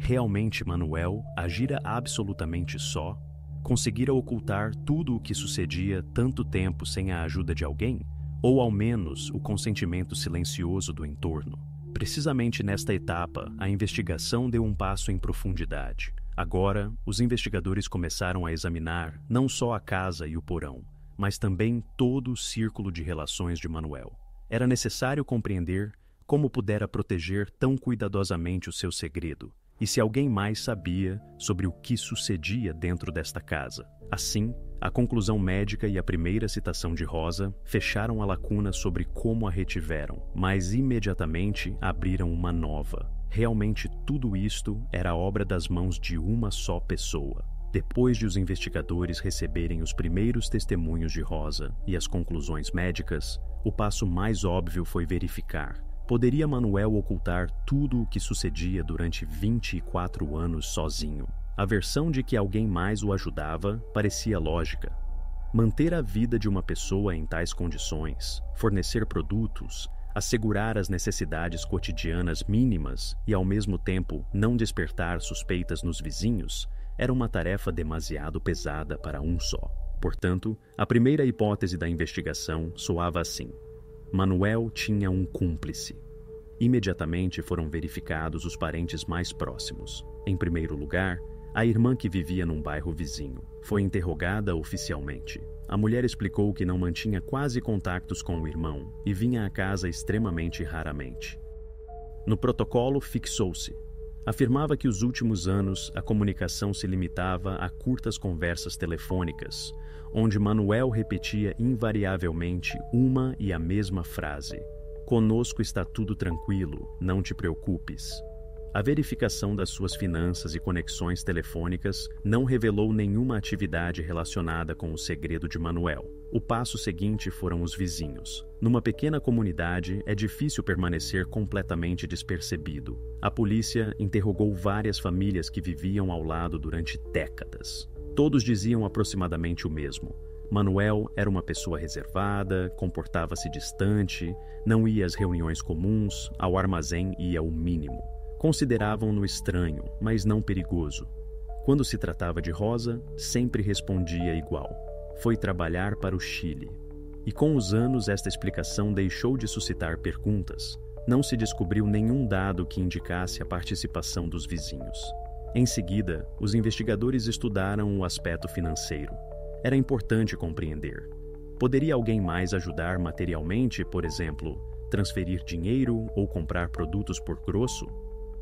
Realmente Manuel agira absolutamente só? Conseguira ocultar tudo o que sucedia tanto tempo sem a ajuda de alguém? Ou ao menos o consentimento silencioso do entorno? Precisamente nesta etapa, a investigação deu um passo em profundidade. Agora, os investigadores começaram a examinar não só a casa e o porão, mas também todo o círculo de relações de Manuel. Era necessário compreender como pudera proteger tão cuidadosamente o seu segredo, e se alguém mais sabia sobre o que sucedia dentro desta casa. Assim, A conclusão médica e a primeira citação de Rosa fecharam a lacuna sobre como a retiveram, mas imediatamente abriram uma nova. Realmente tudo isto era obra das mãos de uma só pessoa. Depois de os investigadores receberem os primeiros testemunhos de Rosa e as conclusões médicas, o passo mais óbvio foi verificar: poderia Manuel ocultar tudo o que sucedia durante 24 anos sozinho? A versão de que alguém mais o ajudava parecia lógica. Manter a vida de uma pessoa em tais condições, fornecer produtos, assegurar as necessidades cotidianas mínimas e, ao mesmo tempo, não despertar suspeitas nos vizinhos, era uma tarefa demasiado pesada para um só. Portanto, a primeira hipótese da investigação soava assim: Manuel tinha um cúmplice. Imediatamente foram verificados os parentes mais próximos. Em primeiro lugar, a irmã que vivia num bairro vizinho foi interrogada oficialmente. A mulher explicou que não mantinha quase contatos com o irmão e vinha à casa extremamente raramente. No protocolo fixou-se. Afirmava que os últimos anos a comunicação se limitava a curtas conversas telefônicas, onde Manuel repetia invariavelmente uma e a mesma frase: "Conosco está tudo tranquilo, não te preocupes." A verificação das suas finanças e conexões telefônicas não revelou nenhuma atividade relacionada com o segredo de Manuel. O passo seguinte foram os vizinhos. Numa pequena comunidade, é difícil permanecer completamente despercebido. A polícia interrogou várias famílias que viviam ao lado durante décadas. Todos diziam aproximadamente o mesmo. Manuel era uma pessoa reservada, comportava-se distante, não ia às reuniões comuns, ao armazém ia o mínimo. Consideravam-no estranho, mas não perigoso. Quando se tratava de Rosa, sempre respondia igual: foi trabalhar para o Chile. E com os anos esta explicação deixou de suscitar perguntas. Não se descobriu nenhum dado que indicasse a participação dos vizinhos. Em seguida, os investigadores estudaram o aspecto financeiro. Era importante compreender. Poderia alguém mais ajudar materialmente, por exemplo, transferir dinheiro ou comprar produtos por grosso?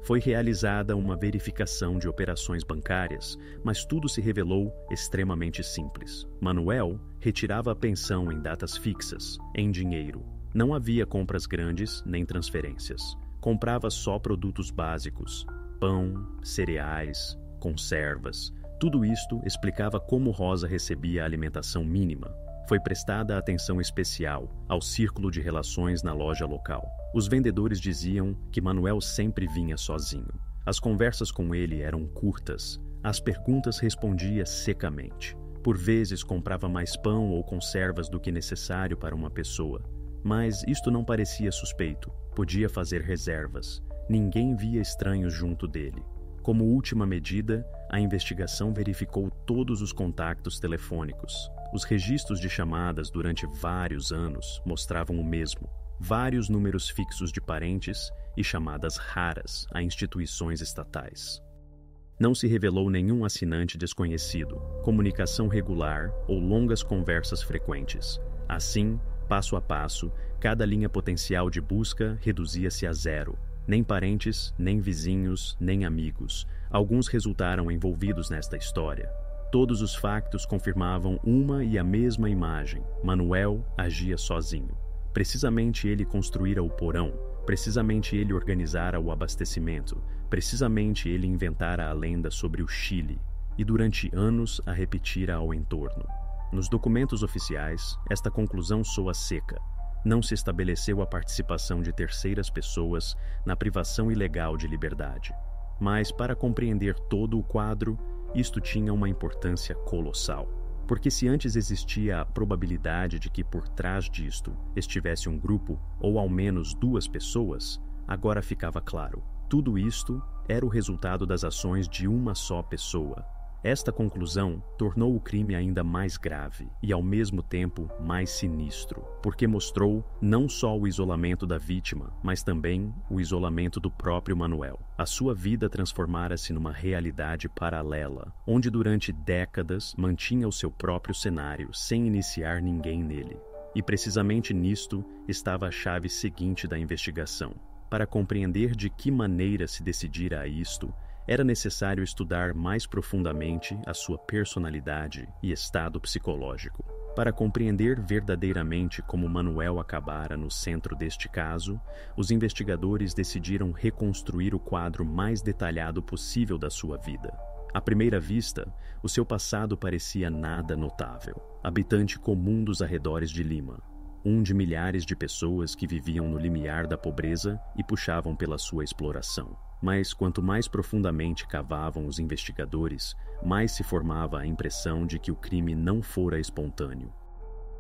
Foi realizada uma verificação de operações bancárias, mas tudo se revelou extremamente simples. Manuel retirava a pensão em datas fixas, em dinheiro. Não havia compras grandes nem transferências. Comprava só produtos básicos: pão, cereais, conservas. Tudo isto explicava como Rosa recebia a alimentação mínima. Foi prestada atenção especial ao círculo de relações na loja local. Os vendedores diziam que Manuel sempre vinha sozinho. As conversas com ele eram curtas. Às perguntas respondia secamente. Por vezes comprava mais pão ou conservas do que necessário para uma pessoa. Mas isto não parecia suspeito. Podia fazer reservas. Ninguém via estranhos junto dele. Como última medida, a investigação verificou todos os contactos telefônicos. Os registros de chamadas durante vários anos mostravam o mesmo: vários números fixos de parentes e chamadas raras a instituições estatais. Não se revelou nenhum assinante desconhecido, comunicação regular ou longas conversas frequentes. Assim, passo a passo, cada linha potencial de busca reduzia-se a zero. Nem parentes, nem vizinhos, nem amigos. Alguns resultaram envolvidos nesta história. Todos os factos confirmavam uma e a mesma imagem: Manuel agia sozinho. Precisamente ele construíra o porão, precisamente ele organizara o abastecimento, precisamente ele inventara a lenda sobre o Chile, e durante anos a repetira ao entorno. Nos documentos oficiais, esta conclusão soa seca. Não se estabeleceu a participação de terceiras pessoas na privação ilegal de liberdade. Mas, para compreender todo o quadro, isto tinha uma importância colossal. Porque se antes existia a probabilidade de que por trás disto estivesse um grupo, ou ao menos duas pessoas, agora ficava claro: tudo isto era o resultado das ações de uma só pessoa. Esta conclusão tornou o crime ainda mais grave e, ao mesmo tempo, mais sinistro, porque mostrou não só o isolamento da vítima, mas também o isolamento do próprio Manuel. A sua vida transformara-se numa realidade paralela, onde durante décadas mantinha o seu próprio cenário sem iniciar ninguém nele. E precisamente nisto estava a chave seguinte da investigação. Para compreender de que maneira se decidira a isto, Era necessário estudar mais profundamente a sua personalidade e estado psicológico. Para compreender verdadeiramente como Manuel acabara no centro deste caso, os investigadores decidiram reconstruir o quadro mais detalhado possível da sua vida. À primeira vista, o seu passado parecia nada notável. Habitante comum dos arredores de Lima, um de milhares de pessoas que viviam no limiar da pobreza e puxavam pela sua exploração. Mas quanto mais profundamente cavavam os investigadores, mais se formava a impressão de que o crime não fora espontâneo.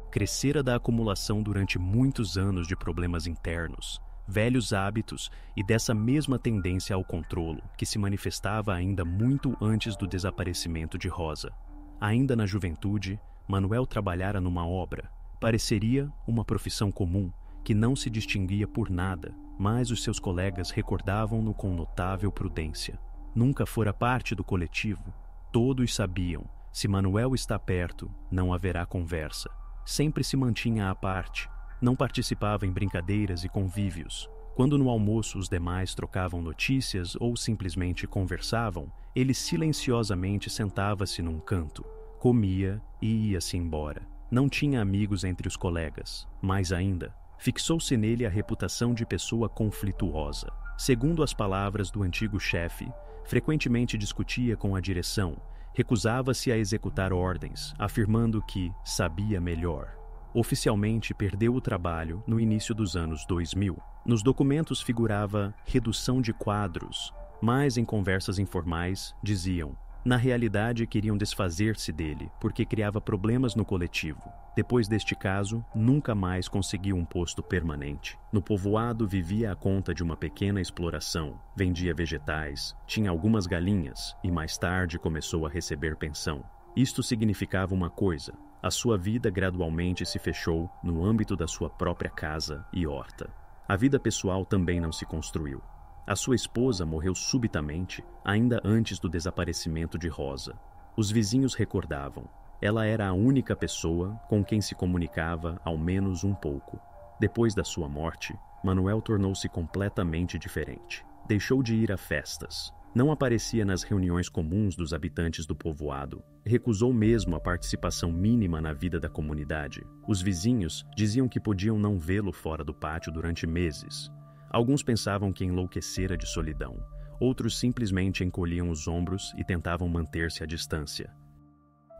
Crescera da acumulação durante muitos anos de problemas internos, velhos hábitos e dessa mesma tendência ao controlo que se manifestava ainda muito antes do desaparecimento de Rosa. Ainda na juventude, Manuel trabalhara numa obra. Pareceria uma profissão comum, que não se distinguia por nada, mas os seus colegas recordavam-no com notável prudência. Nunca fora parte do coletivo. Todos sabiam, se Manuel está perto, não haverá conversa. Sempre se mantinha à parte, não participava em brincadeiras e convívios. Quando no almoço os demais trocavam notícias ou simplesmente conversavam, ele silenciosamente sentava-se num canto, comia e ia-se embora. Não tinha amigos entre os colegas, mais ainda, fixou-se nele a reputação de pessoa conflituosa. Segundo as palavras do antigo chefe, frequentemente discutia com a direção, recusava-se a executar ordens, afirmando que sabia melhor. Oficialmente perdeu o trabalho no início dos anos 2000. Nos documentos figurava redução de quadros, mas em conversas informais diziam: na realidade queriam desfazer-se dele porque criava problemas no coletivo. Depois deste caso, nunca mais conseguiu um posto permanente. No povoado vivia à conta de uma pequena exploração, vendia vegetais, tinha algumas galinhas e mais tarde começou a receber pensão. Isto significava uma coisa: a sua vida gradualmente se fechou no âmbito da sua própria casa e horta. A vida pessoal também não se construiu. A sua esposa morreu subitamente, ainda antes do desaparecimento de Rosa. Os vizinhos recordavam. Ela era a única pessoa com quem se comunicava ao menos um pouco. Depois da sua morte, Manuel tornou-se completamente diferente. Deixou de ir a festas. Não aparecia nas reuniões comuns dos habitantes do povoado. Recusou mesmo a participação mínima na vida da comunidade. Os vizinhos diziam que podiam não vê-lo fora do pátio durante meses. Alguns pensavam que enlouquecera de solidão. Outros simplesmente encolhiam os ombros e tentavam manter-se à distância.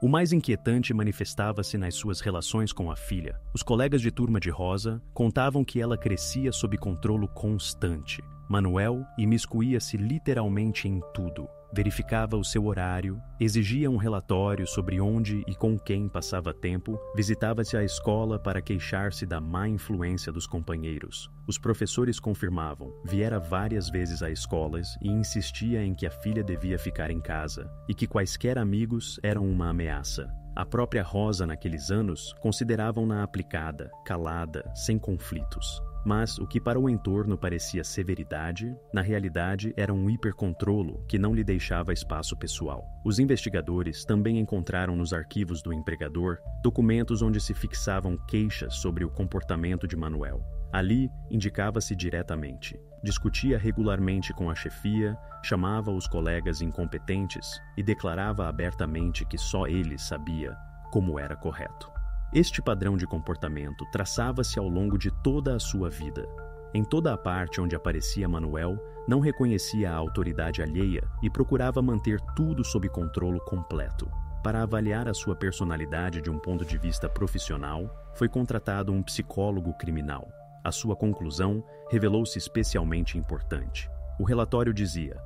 O mais inquietante manifestava-se nas suas relações com a filha. Os colegas de turma de Rosa contavam que ela crescia sob controle constante. Manuel imiscuía-se literalmente em tudo. Verificava o seu horário, exigia um relatório sobre onde e com quem passava tempo, visitava-se à escola para queixar-se da má influência dos companheiros. Os professores confirmavam, viera várias vezes a escolas e insistia em que a filha devia ficar em casa e que quaisquer amigos eram uma ameaça. A própria Rosa, naqueles anos, consideravam-na aplicada, calada, sem conflitos. Mas o que para o entorno parecia severidade, na realidade era um hipercontrolo que não lhe deixava espaço pessoal. Os investigadores também encontraram nos arquivos do empregador documentos onde se fixavam queixas sobre o comportamento de Manuel. Ali indicava-se diretamente. Discutia regularmente com a chefia, chamava os colegas incompetentes e declarava abertamente que só ele sabia como era correto. Este padrão de comportamento traçava-se ao longo de toda a sua vida. Em toda a parte onde aparecia Manuel, não reconhecia a autoridade alheia e procurava manter tudo sob controle completo. Para avaliar a sua personalidade de um ponto de vista profissional, foi contratado um psicólogo criminal. A sua conclusão revelou-se especialmente importante. O relatório dizia: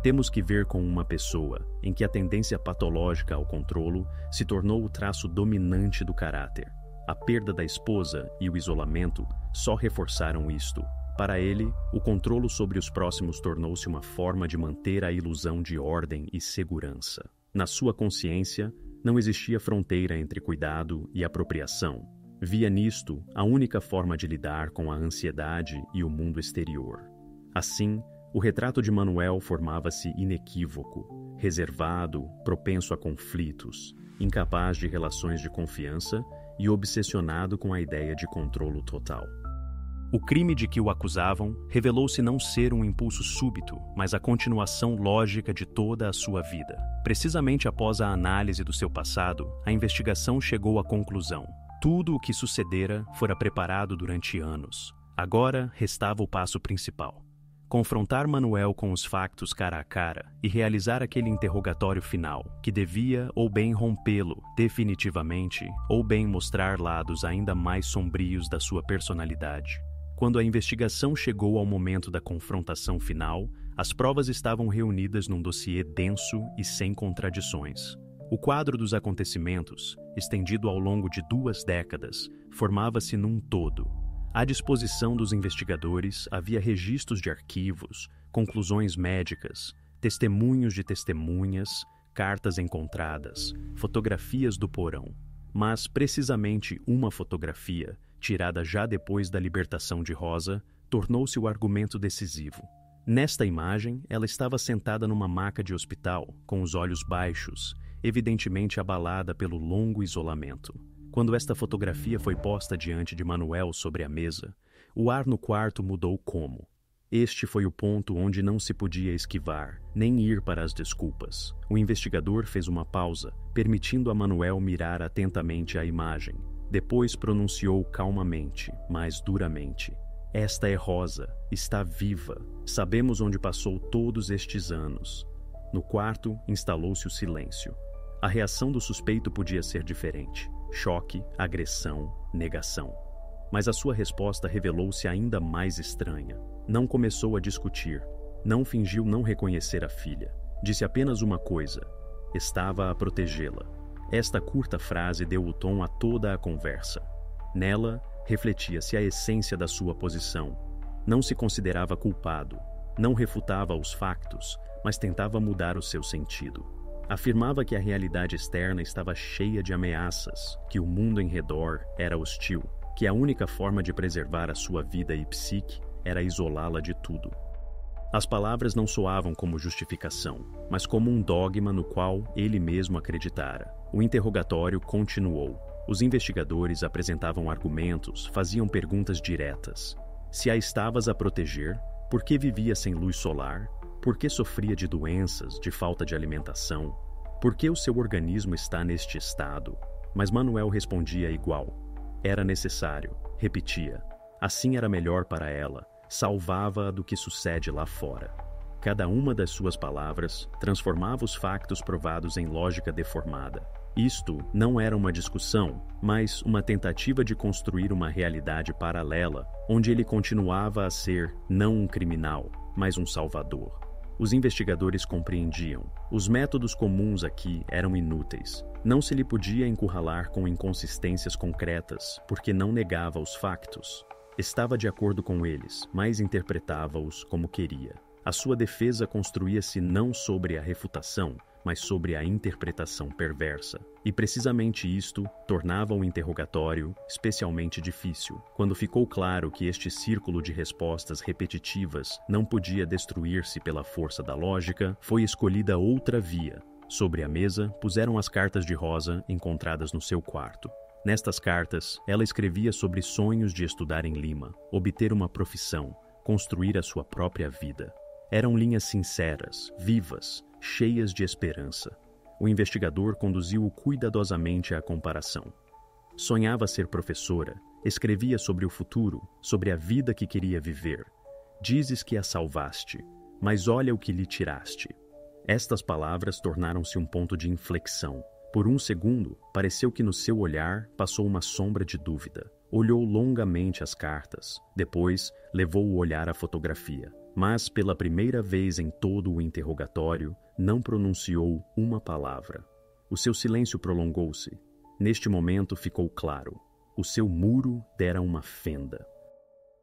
temos que ver com uma pessoa em que a tendência patológica ao controlo se tornou o traço dominante do caráter. A perda da esposa e o isolamento só reforçaram isto. Para ele, o controlo sobre os próximos tornou-se uma forma de manter a ilusão de ordem e segurança. Na sua consciência, não existia fronteira entre cuidado e apropriação. Via nisto a única forma de lidar com a ansiedade e o mundo exterior. Assim, o retrato de Manuel formava-se inequívoco, reservado, propenso a conflitos, incapaz de relações de confiança e obsessionado com a ideia de controlo total. O crime de que o acusavam revelou-se não ser um impulso súbito, mas a continuação lógica de toda a sua vida. Precisamente após a análise do seu passado, a investigação chegou à conclusão. Tudo o que sucedera fora preparado durante anos. Agora restava o passo principal: confrontar Manuel com os factos cara a cara e realizar aquele interrogatório final, que devia ou bem rompê-lo definitivamente, ou bem mostrar lados ainda mais sombrios da sua personalidade. Quando a investigação chegou ao momento da confrontação final, as provas estavam reunidas num dossiê denso e sem contradições. O quadro dos acontecimentos, estendido ao longo de 2 décadas, formava-se num todo. À disposição dos investigadores havia registros de arquivos, conclusões médicas, testemunhos de testemunhas, cartas encontradas, fotografias do porão. Mas precisamente uma fotografia, tirada já depois da libertação de Rosa, tornou-se o argumento decisivo. Nesta imagem, ela estava sentada numa maca de hospital, com os olhos baixos, evidentemente abalada pelo longo isolamento. Quando esta fotografia foi posta diante de Manuel sobre a mesa, o ar no quarto mudou como. Este foi o ponto onde não se podia esquivar, nem ir para as desculpas. O investigador fez uma pausa, permitindo a Manuel mirar atentamente a imagem. Depois pronunciou calmamente, mas duramente: "Esta é Rosa, está viva. Sabemos onde passou todos estes anos." No quarto, instalou-se o silêncio. A reação do suspeito podia ser diferente: choque, agressão, negação. Mas a sua resposta revelou-se ainda mais estranha. Não começou a discutir, não fingiu não reconhecer a filha. Disse apenas uma coisa: estava a protegê-la. Esta curta frase deu o tom a toda a conversa. Nela, refletia-se a essência da sua posição. Não se considerava culpado, não refutava os factos, mas tentava mudar o seu sentido. Afirmava que a realidade externa estava cheia de ameaças, que o mundo em redor era hostil, que a única forma de preservar a sua vida e psique era isolá-la de tudo. As palavras não soavam como justificação, mas como um dogma no qual ele mesmo acreditara. O interrogatório continuou. Os investigadores apresentavam argumentos, faziam perguntas diretas. Se a estavas a proteger, por que vivia sem luz solar? Por que sofria de doenças, de falta de alimentação? Por que o seu organismo está neste estado? Mas Manuel respondia igual. Era necessário, repetia. Assim era melhor para ela. Salvava-a do que sucede lá fora. Cada uma das suas palavras transformava os factos provados em lógica deformada. Isto não era uma discussão, mas uma tentativa de construir uma realidade paralela, onde ele continuava a ser não um criminal, mas um salvador. Os investigadores compreendiam. Os métodos comuns aqui eram inúteis. Não se lhe podia encurralar com inconsistências concretas, porque não negava os factos. Estava de acordo com eles, mas interpretava-os como queria. A sua defesa construía-se não sobre a refutação, mas sobre a interpretação perversa. E precisamente isto tornava o interrogatório especialmente difícil. Quando ficou claro que este círculo de respostas repetitivas não podia destruir-se pela força da lógica, foi escolhida outra via. Sobre a mesa, puseram as cartas de Rosa encontradas no seu quarto. Nestas cartas, ela escrevia sobre sonhos de estudar em Lima, obter uma profissão, construir a sua própria vida. Eram linhas sinceras, vivas, cheias de esperança. O investigador conduziu-o cuidadosamente à comparação. Sonhava ser professora, escrevia sobre o futuro, sobre a vida que queria viver. Dizes que a salvaste, mas olha o que lhe tiraste. Estas palavras tornaram-se um ponto de inflexão. Por um segundo, pareceu que no seu olhar passou uma sombra de dúvida. Olhou longamente as cartas, depois levou o olhar à fotografia. Mas, pela primeira vez em todo o interrogatório, não pronunciou uma palavra. O seu silêncio prolongou-se. Neste momento ficou claro. O seu muro dera uma fenda.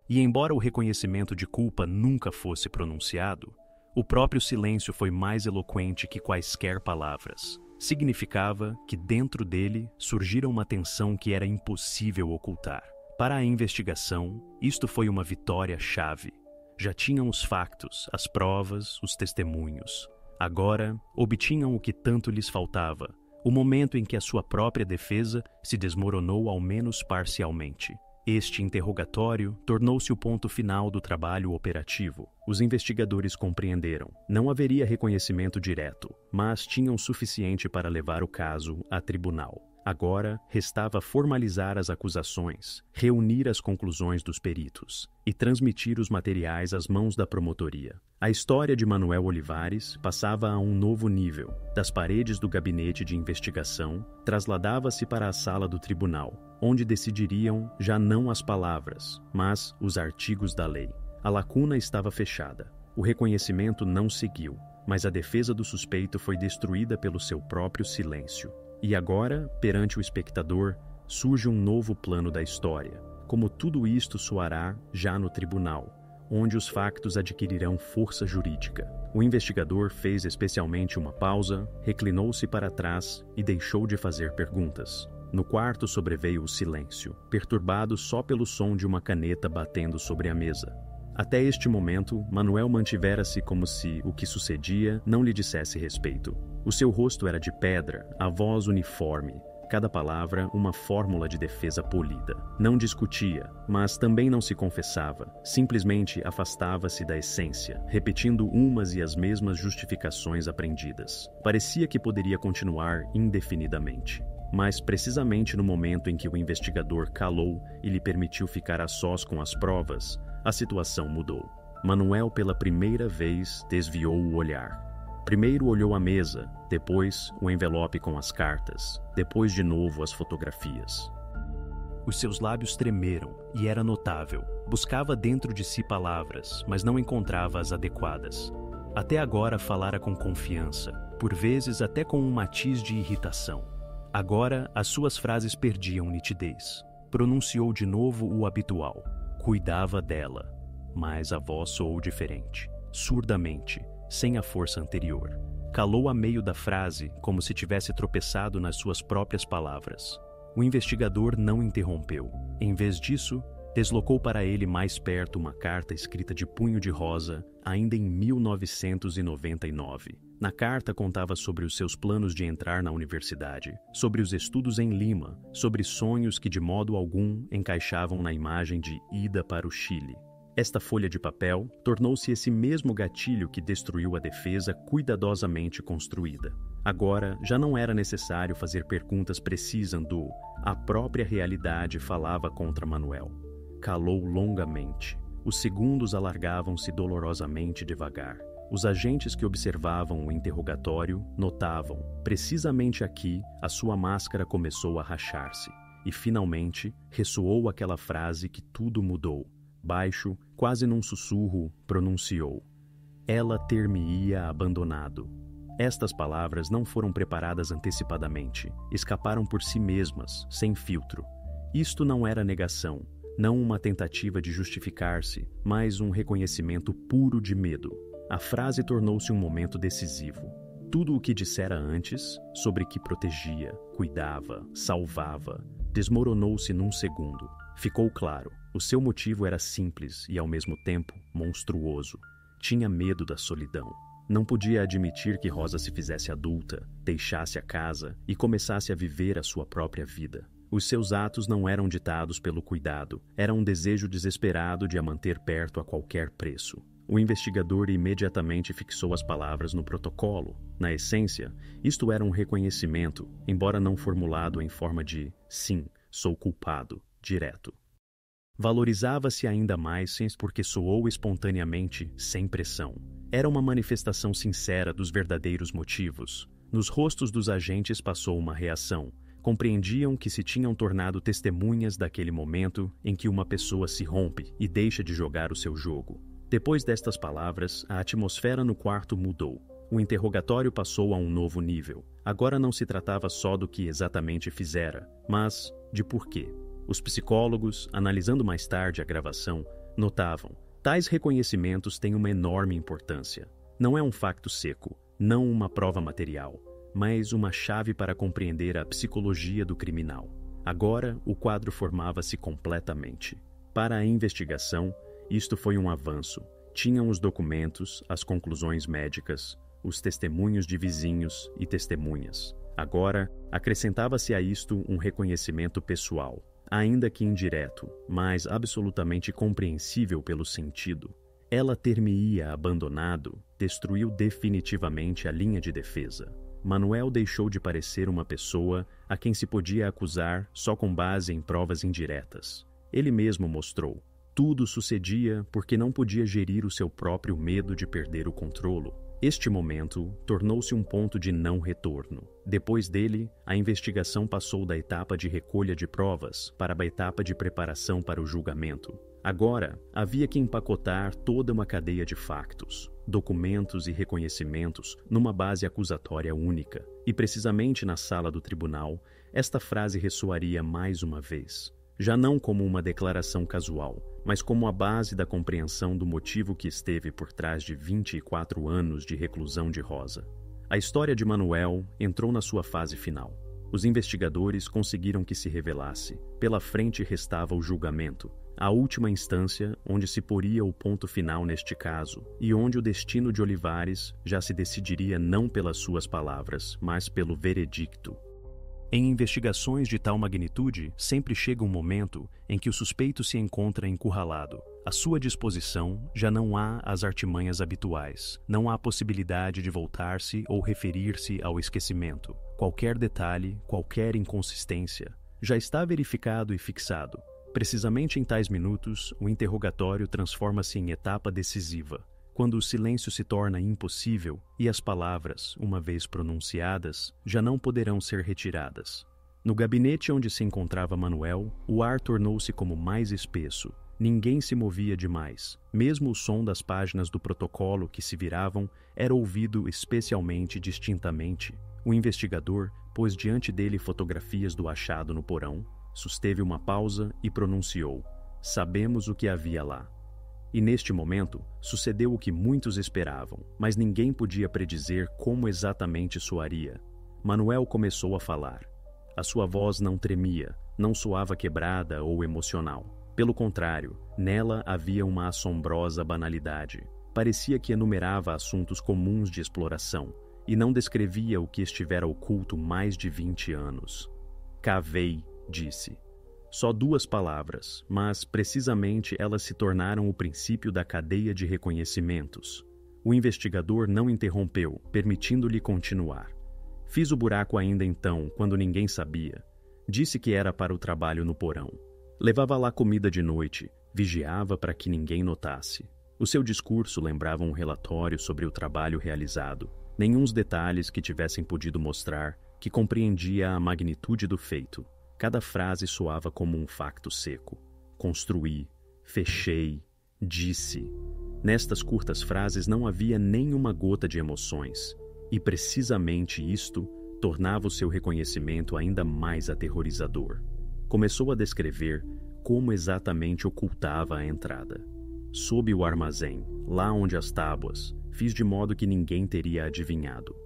E embora o reconhecimento de culpa nunca fosse pronunciado, o próprio silêncio foi mais eloquente que quaisquer palavras. Significava que dentro dele surgira uma tensão que era impossível ocultar. Para a investigação, isto foi uma vitória-chave. Já tinham os factos, as provas, os testemunhos. Agora, obtinham o que tanto lhes faltava, o momento em que a sua própria defesa se desmoronou ao menos parcialmente. Este interrogatório tornou-se o ponto final do trabalho operativo. Os investigadores compreenderam. Não haveria reconhecimento direto, mas tinham suficiente para levar o caso a tribunal. Agora, restava formalizar as acusações, reunir as conclusões dos peritos e transmitir os materiais às mãos da promotoria. A história de Manuel Olivares passava a um novo nível. Das paredes do gabinete de investigação, trasladava-se para a sala do tribunal, onde decidiriam já não as palavras, mas os artigos da lei. A lacuna estava fechada. O reconhecimento não seguiu, mas a defesa do suspeito foi destruída pelo seu próprio silêncio. E agora, perante o espectador, surge um novo plano da história. Como tudo isto soará já no tribunal, onde os factos adquirirão força jurídica. O investigador fez especialmente uma pausa, reclinou-se para trás e deixou de fazer perguntas. No quarto sobreveio o silêncio, perturbado só pelo som de uma caneta batendo sobre a mesa. Até este momento, Manuel mantivera-se como se o que sucedia não lhe dissesse respeito. O seu rosto era de pedra, a voz uniforme, cada palavra uma fórmula de defesa polida. Não discutia, mas também não se confessava, simplesmente afastava-se da essência, repetindo umas e as mesmas justificações aprendidas. Parecia que poderia continuar indefinidamente. Mas precisamente no momento em que o investigador calou e lhe permitiu ficar a sós com as provas, a situação mudou. Manuel, pela primeira vez, desviou o olhar. Primeiro olhou a mesa, depois o envelope com as cartas, depois de novo as fotografias. Os seus lábios tremeram e era notável. Buscava dentro de si palavras, mas não encontrava as adequadas. Até agora falara com confiança, por vezes até com um matiz de irritação. Agora as suas frases perdiam nitidez. Pronunciou de novo o habitual. Cuidava dela, mas a voz soou diferente, surdamente, sem a força anterior. Calou a meio da frase, como se tivesse tropeçado nas suas próprias palavras. O investigador não interrompeu. Em vez disso, deslocou para ele mais perto uma carta escrita de punho de rosa, ainda em 1999. Na carta contava sobre os seus planos de entrar na universidade, sobre os estudos em Lima, sobre sonhos que de modo algum encaixavam na imagem de ida para o Chile. Esta folha de papel tornou-se esse mesmo gatilho que destruiu a defesa cuidadosamente construída. Agora, já não era necessário fazer perguntas precisando a própria realidade falava contra Manuel. Calou longamente. Os segundos alargavam-se dolorosamente devagar. Os agentes que observavam o interrogatório notavam, precisamente aqui, a sua máscara começou a rachar-se. E, finalmente, ressoou aquela frase que tudo mudou. Baixo, quase num sussurro, pronunciou: "Ela ter-me-ia abandonado." Estas palavras não foram preparadas antecipadamente. Escaparam por si mesmas, sem filtro. Isto não era negação, não uma tentativa de justificar-se, mas um reconhecimento puro de medo. A frase tornou-se um momento decisivo. Tudo o que dissera antes, sobre que protegia, cuidava, salvava, desmoronou-se num segundo. Ficou claro, o seu motivo era simples e, ao mesmo tempo, monstruoso. Tinha medo da solidão. Não podia admitir que Rosa se fizesse adulta, deixasse a casa e começasse a viver a sua própria vida. Os seus atos não eram ditados pelo cuidado, era um desejo desesperado de a manter perto a qualquer preço. O investigador imediatamente fixou as palavras no protocolo. Na essência, isto era um reconhecimento, embora não formulado em forma de "sim, sou culpado", direto. Valorizava-se ainda mais porque soou espontaneamente, sem pressão. Era uma manifestação sincera dos verdadeiros motivos. Nos rostos dos agentes passou uma reação. Compreendiam que se tinham tornado testemunhas daquele momento em que uma pessoa se rompe e deixa de jogar o seu jogo. Depois destas palavras, a atmosfera no quarto mudou. O interrogatório passou a um novo nível. Agora não se tratava só do que exatamente fizera, mas de porquê. Os psicólogos, analisando mais tarde a gravação, notavam: tais reconhecimentos têm uma enorme importância. Não é um facto seco, não uma prova material, mas uma chave para compreender a psicologia do criminal. Agora, o quadro formava-se completamente. Para a investigação, isto foi um avanço. Tinham os documentos, as conclusões médicas, os testemunhos de vizinhos e testemunhas. Agora, acrescentava-se a isto um reconhecimento pessoal. ainda que indireto, mas absolutamente compreensível pelo sentido. Ela ter-me-ia abandonado, destruiu definitivamente a linha de defesa. Manuel deixou de parecer uma pessoa a quem se podia acusar só com base em provas indiretas. Ele mesmo mostrou. Tudo sucedia porque não podia gerir o seu próprio medo de perder o controle. Este momento tornou-se um ponto de não retorno. Depois dele, a investigação passou da etapa de recolha de provas para a etapa de preparação para o julgamento. Agora, havia que empacotar toda uma cadeia de factos, documentos e reconhecimentos numa base acusatória única. E precisamente na sala do tribunal, esta frase ressoaria mais uma vez. Já não como uma declaração casual, mas como a base da compreensão do motivo que esteve por trás de 24 anos de reclusão de Rosa. A história de Manuel entrou na sua fase final. Os investigadores conseguiram que se revelasse. Pela frente restava o julgamento, a última instância onde se poria o ponto final neste caso e onde o destino de Olivares já se decidiria não pelas suas palavras, mas pelo veredicto. Em investigações de tal magnitude, sempre chega um momento em que o suspeito se encontra encurralado. À sua disposição já não há as artimanhas habituais, não há possibilidade de voltar-se ou referir-se ao esquecimento. Qualquer detalhe, qualquer inconsistência, já está verificado e fixado. Precisamente em tais minutos, o interrogatório transforma-se em etapa decisiva. Quando o silêncio se torna impossível e as palavras, uma vez pronunciadas, já não poderão ser retiradas. No gabinete onde se encontrava Manuel, o ar tornou-se como mais espesso. Ninguém se movia demais. Mesmo o som das páginas do protocolo que se viravam era ouvido especialmente distintamente. O investigador pôs diante dele fotografias do achado no porão, susteve uma pausa e pronunciou: "Sabemos o que havia lá." E neste momento, sucedeu o que muitos esperavam, mas ninguém podia predizer como exatamente soaria. Manuel começou a falar. A sua voz não tremia, não soava quebrada ou emocional. Pelo contrário, nela havia uma assombrosa banalidade. Parecia que enumerava assuntos comuns de exploração, e não descrevia o que estivera oculto mais de 20 anos. "Cavei", disse. Só 2 palavras, mas precisamente elas se tornaram o princípio da cadeia de reconhecimentos. O investigador não interrompeu, permitindo-lhe continuar. "Fiz o buraco ainda então, quando ninguém sabia. Disse que era para o trabalho no porão. Levava lá comida de noite, vigiava para que ninguém notasse. O seu discurso lembrava um relatório sobre o trabalho realizado. Nenhuns detalhes que tivessem podido mostrar que compreendia a magnitude do feito. Cada frase soava como um facto seco. Construí, fechei, disse. Nestas curtas frases não havia nenhuma gota de emoções, e precisamente isto tornava o seu reconhecimento ainda mais aterrorizador. Começou a descrever como exatamente ocultava a entrada. Sob o armazém, lá onde as tábuas, fiz de modo que ninguém teria adivinhado.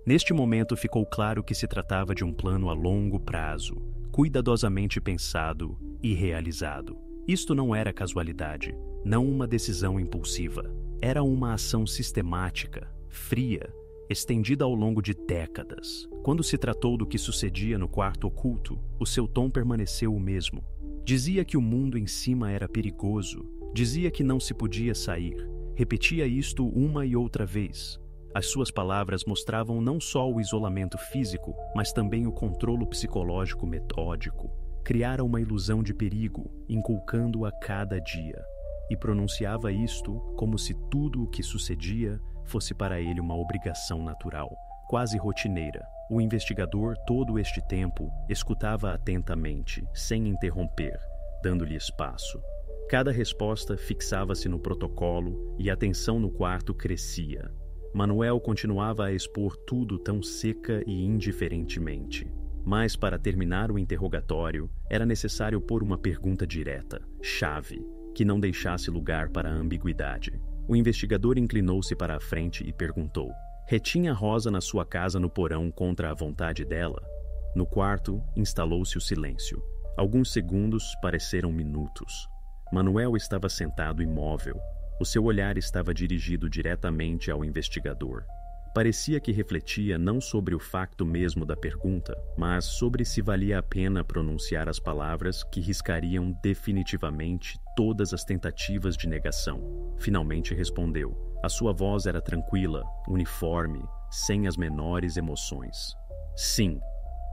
Neste momento ficou claro que se tratava de um plano a longo prazo, cuidadosamente pensado e realizado. Isto não era casualidade, não uma decisão impulsiva. Era uma ação sistemática, fria, estendida ao longo de décadas. Quando se tratou do que sucedia no quarto oculto, o seu tom permaneceu o mesmo. Dizia que o mundo em cima era perigoso, dizia que não se podia sair, repetia isto uma e outra vez. As suas palavras mostravam não só o isolamento físico, mas também o controlo psicológico metódico. Criara uma ilusão de perigo, inculcando-a cada dia. E pronunciava isto como se tudo o que sucedia fosse para ele uma obrigação natural, quase rotineira. O investigador, todo este tempo, escutava atentamente, sem interromper, dando-lhe espaço. Cada resposta fixava-se no protocolo e a tensão no quarto crescia. Manuel continuava a expor tudo tão seca e indiferentemente. Mas para terminar o interrogatório, era necessário pôr uma pergunta direta, chave, que não deixasse lugar para a ambiguidade. O investigador inclinou-se para a frente e perguntou: "Retinha Rosa na sua casa no porão contra a vontade dela?" No quarto, instalou-se o silêncio. Alguns segundos pareceram minutos. Manuel estava sentado imóvel. O seu olhar estava dirigido diretamente ao investigador. Parecia que refletia não sobre o facto mesmo da pergunta, mas sobre se valia a pena pronunciar as palavras que riscariam definitivamente todas as tentativas de negação. Finalmente respondeu. A sua voz era tranquila, uniforme, sem as menores emoções. Sim.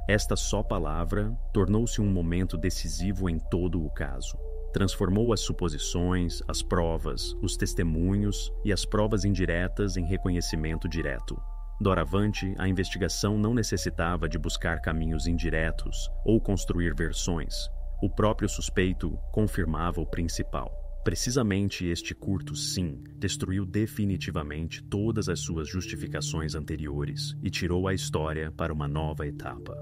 Esta só palavra tornou-se um momento decisivo em todo o caso. Transformou as suposições, as provas, os testemunhos e as provas indiretas em reconhecimento direto. Doravante, a investigação não necessitava de buscar caminhos indiretos ou construir versões. O próprio suspeito confirmava o principal. Precisamente este curto sim destruiu definitivamente todas as suas justificações anteriores e tirou a história para uma nova etapa.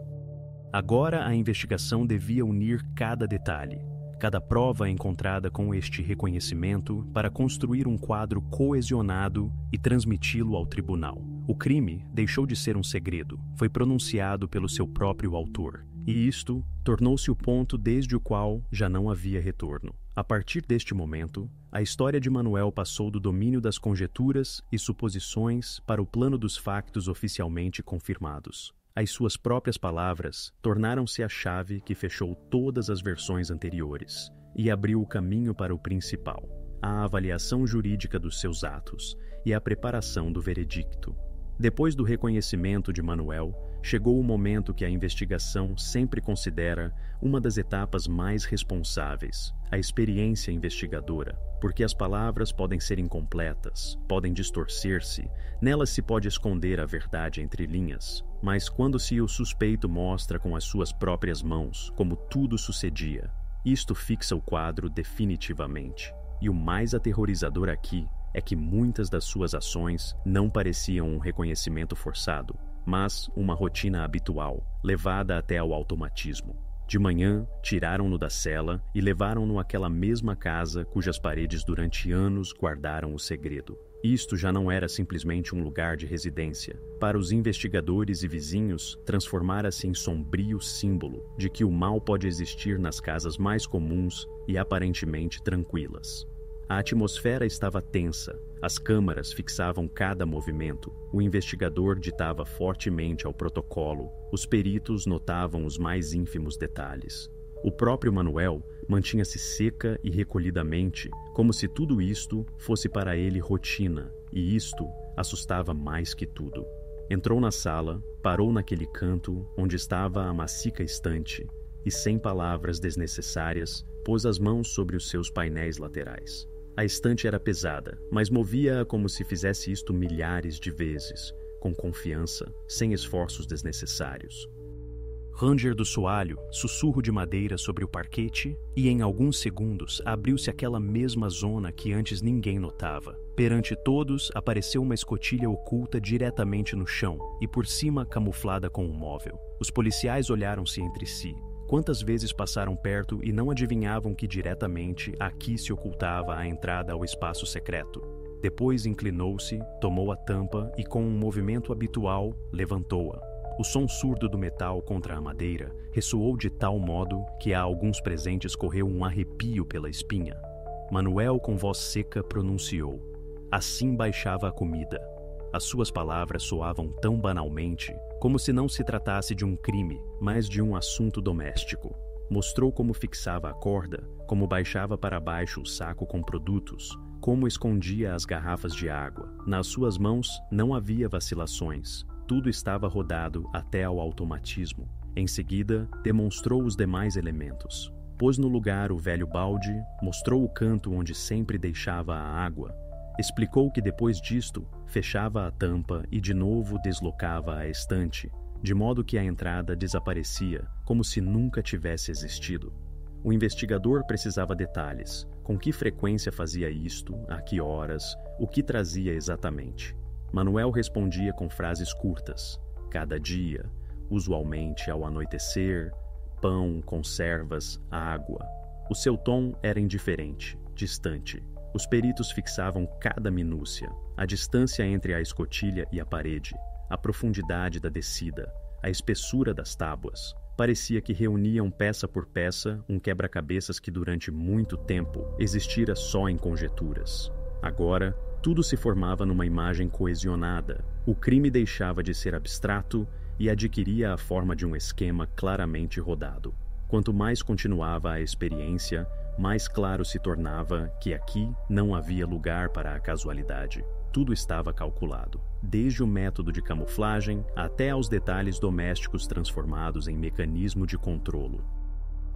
Agora a investigação devia unir cada detalhe, cada prova encontrada com este reconhecimento para construir um quadro coesionado e transmiti-lo ao tribunal. O crime deixou de ser um segredo, foi pronunciado pelo seu próprio autor, e isto tornou-se o ponto desde o qual já não havia retorno. A partir deste momento, a história de Manuel passou do domínio das conjecturas e suposições para o plano dos factos oficialmente confirmados. As suas próprias palavras tornaram-se a chave que fechou todas as versões anteriores e abriu o caminho para o principal, a avaliação jurídica dos seus atos e a preparação do veredicto. Depois do reconhecimento de Manuel, chegou o momento que a investigação sempre considera uma das etapas mais responsáveis, a experiência investigadora, porque as palavras podem ser incompletas, podem distorcer-se, nelas se pode esconder a verdade entre linhas, mas quando-se o suspeito mostra com as suas próprias mãos como tudo sucedia, isto fixa o quadro definitivamente. E o mais aterrorizador aqui é que muitas das suas ações não pareciam um reconhecimento forçado, mas uma rotina habitual, levada até ao automatismo. De manhã, tiraram-no da cela e levaram-no àquela mesma casa cujas paredes durante anos guardaram o segredo. Isto já não era simplesmente um lugar de residência. Para os investigadores e vizinhos, transformara-se em sombrio símbolo de que o mal pode existir nas casas mais comuns e aparentemente tranquilas. A atmosfera estava tensa, as câmaras fixavam cada movimento, o investigador ditava fortemente ao protocolo, os peritos notavam os mais ínfimos detalhes. O próprio Manuel mantinha-se seca e recolhidamente, como se tudo isto fosse para ele rotina, e isto assustava mais que tudo. Entrou na sala, parou naquele canto onde estava a maciça estante, e sem palavras desnecessárias, pôs as mãos sobre os seus painéis laterais. A estante era pesada, mas movia-a como se fizesse isto milhares de vezes, com confiança, sem esforços desnecessários. Ranger do soalho, sussurro de madeira sobre o parquete, e em alguns segundos abriu-se aquela mesma zona que antes ninguém notava. Perante todos, apareceu uma escotilha oculta diretamente no chão e por cima camuflada com um móvel. Os policiais olharam-se entre si. Quantas vezes passaram perto e não adivinhavam que diretamente aqui se ocultava a entrada ao espaço secreto. Depois inclinou-se, tomou a tampa e com um movimento habitual, levantou-a. O som surdo do metal contra a madeira ressoou de tal modo que a alguns presentes correu um arrepio pela espinha. Manuel, com voz seca, pronunciou: "Assim baixava a comida." As suas palavras soavam tão banalmente, como se não se tratasse de um crime, mas de um assunto doméstico. Mostrou como fixava a corda, como baixava para baixo o saco com produtos, como escondia as garrafas de água. Nas suas mãos não havia vacilações, tudo estava rodado até ao automatismo. Em seguida, demonstrou os demais elementos. Pôs no lugar o velho balde, mostrou o canto onde sempre deixava a água, explicou que depois disto, fechava a tampa e de novo deslocava a estante, de modo que a entrada desaparecia, como se nunca tivesse existido. O investigador precisava detalhes, com que frequência fazia isto, a que horas, o que trazia exatamente. Manuel respondia com frases curtas, cada dia, usualmente ao anoitecer, pão, conservas, água. O seu tom era indiferente, distante. Os peritos fixavam cada minúcia, a distância entre a escotilha e a parede, a profundidade da descida, a espessura das tábuas. Parecia que reuniam peça por peça um quebra-cabeças que durante muito tempo existira só em conjecturas. Agora, Tudo se formava numa imagem coesionada. O crime deixava de ser abstrato e adquiria a forma de um esquema claramente rodado. Quanto mais continuava a experiência, mais claro se tornava que aqui não havia lugar para a casualidade. Tudo estava calculado, desde o método de camuflagem até aos detalhes domésticos transformados em mecanismo de controlo.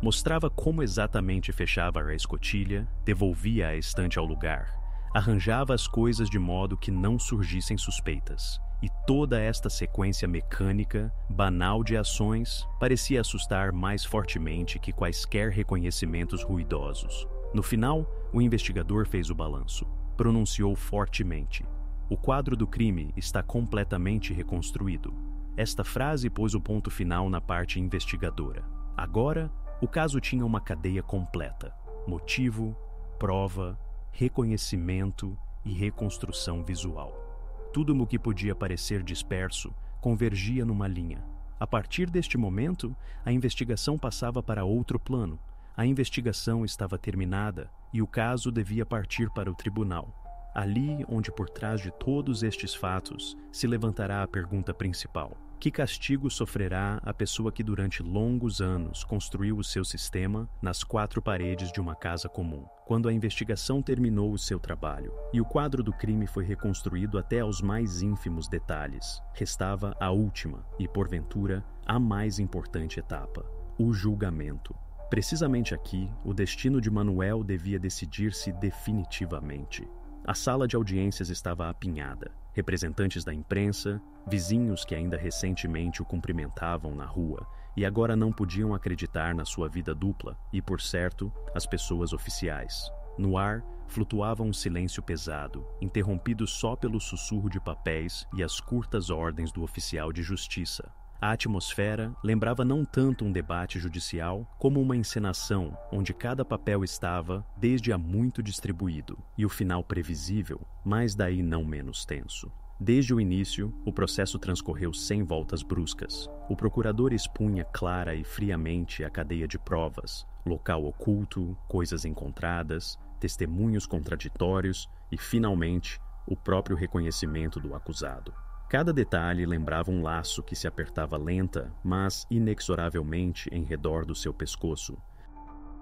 Mostrava como exatamente fechava a escotilha, devolvia a estante ao lugar, arranjava as coisas de modo que não surgissem suspeitas. E toda esta sequência mecânica, banal de ações, parecia assustar mais fortemente que quaisquer reconhecimentos ruidosos. No final, o investigador fez o balanço. Pronunciou fortemente: "O quadro do crime está completamente reconstruído." Esta frase pôs o ponto final na parte investigadora. Agora, o caso tinha uma cadeia completa: motivo, prova, reconhecimento e reconstrução visual. Tudo o que podia parecer disperso convergia numa linha. A partir deste momento, a investigação passava para outro plano. A investigação estava terminada e o caso devia partir para o tribunal. Ali, onde por trás de todos estes fatos se levantará a pergunta principal: que castigo sofrerá a pessoa que durante longos anos construiu o seu sistema nas quatro paredes de uma casa comum? Quando a investigação terminou o seu trabalho e o quadro do crime foi reconstruído até aos mais ínfimos detalhes, restava a última e, porventura, a mais importante etapa: o julgamento. Precisamente aqui, o destino de Manuel devia decidir-se definitivamente. A sala de audiências estava apinhada. Representantes da imprensa, vizinhos que ainda recentemente o cumprimentavam na rua e agora não podiam acreditar na sua vida dupla e, por certo, as pessoas oficiais. No ar, flutuava um silêncio pesado, interrompido só pelo sussurro de papéis e as curtas ordens do oficial de justiça. A atmosfera lembrava não tanto um debate judicial como uma encenação onde cada papel estava, desde há muito, distribuído, e o final previsível, mas daí não menos tenso. Desde o início, o processo transcorreu sem voltas bruscas. O procurador expunha clara e friamente a cadeia de provas, local oculto, coisas encontradas, testemunhos contraditórios e, finalmente, o próprio reconhecimento do acusado. Cada detalhe lembrava um laço que se apertava lenta, mas inexoravelmente em redor do seu pescoço.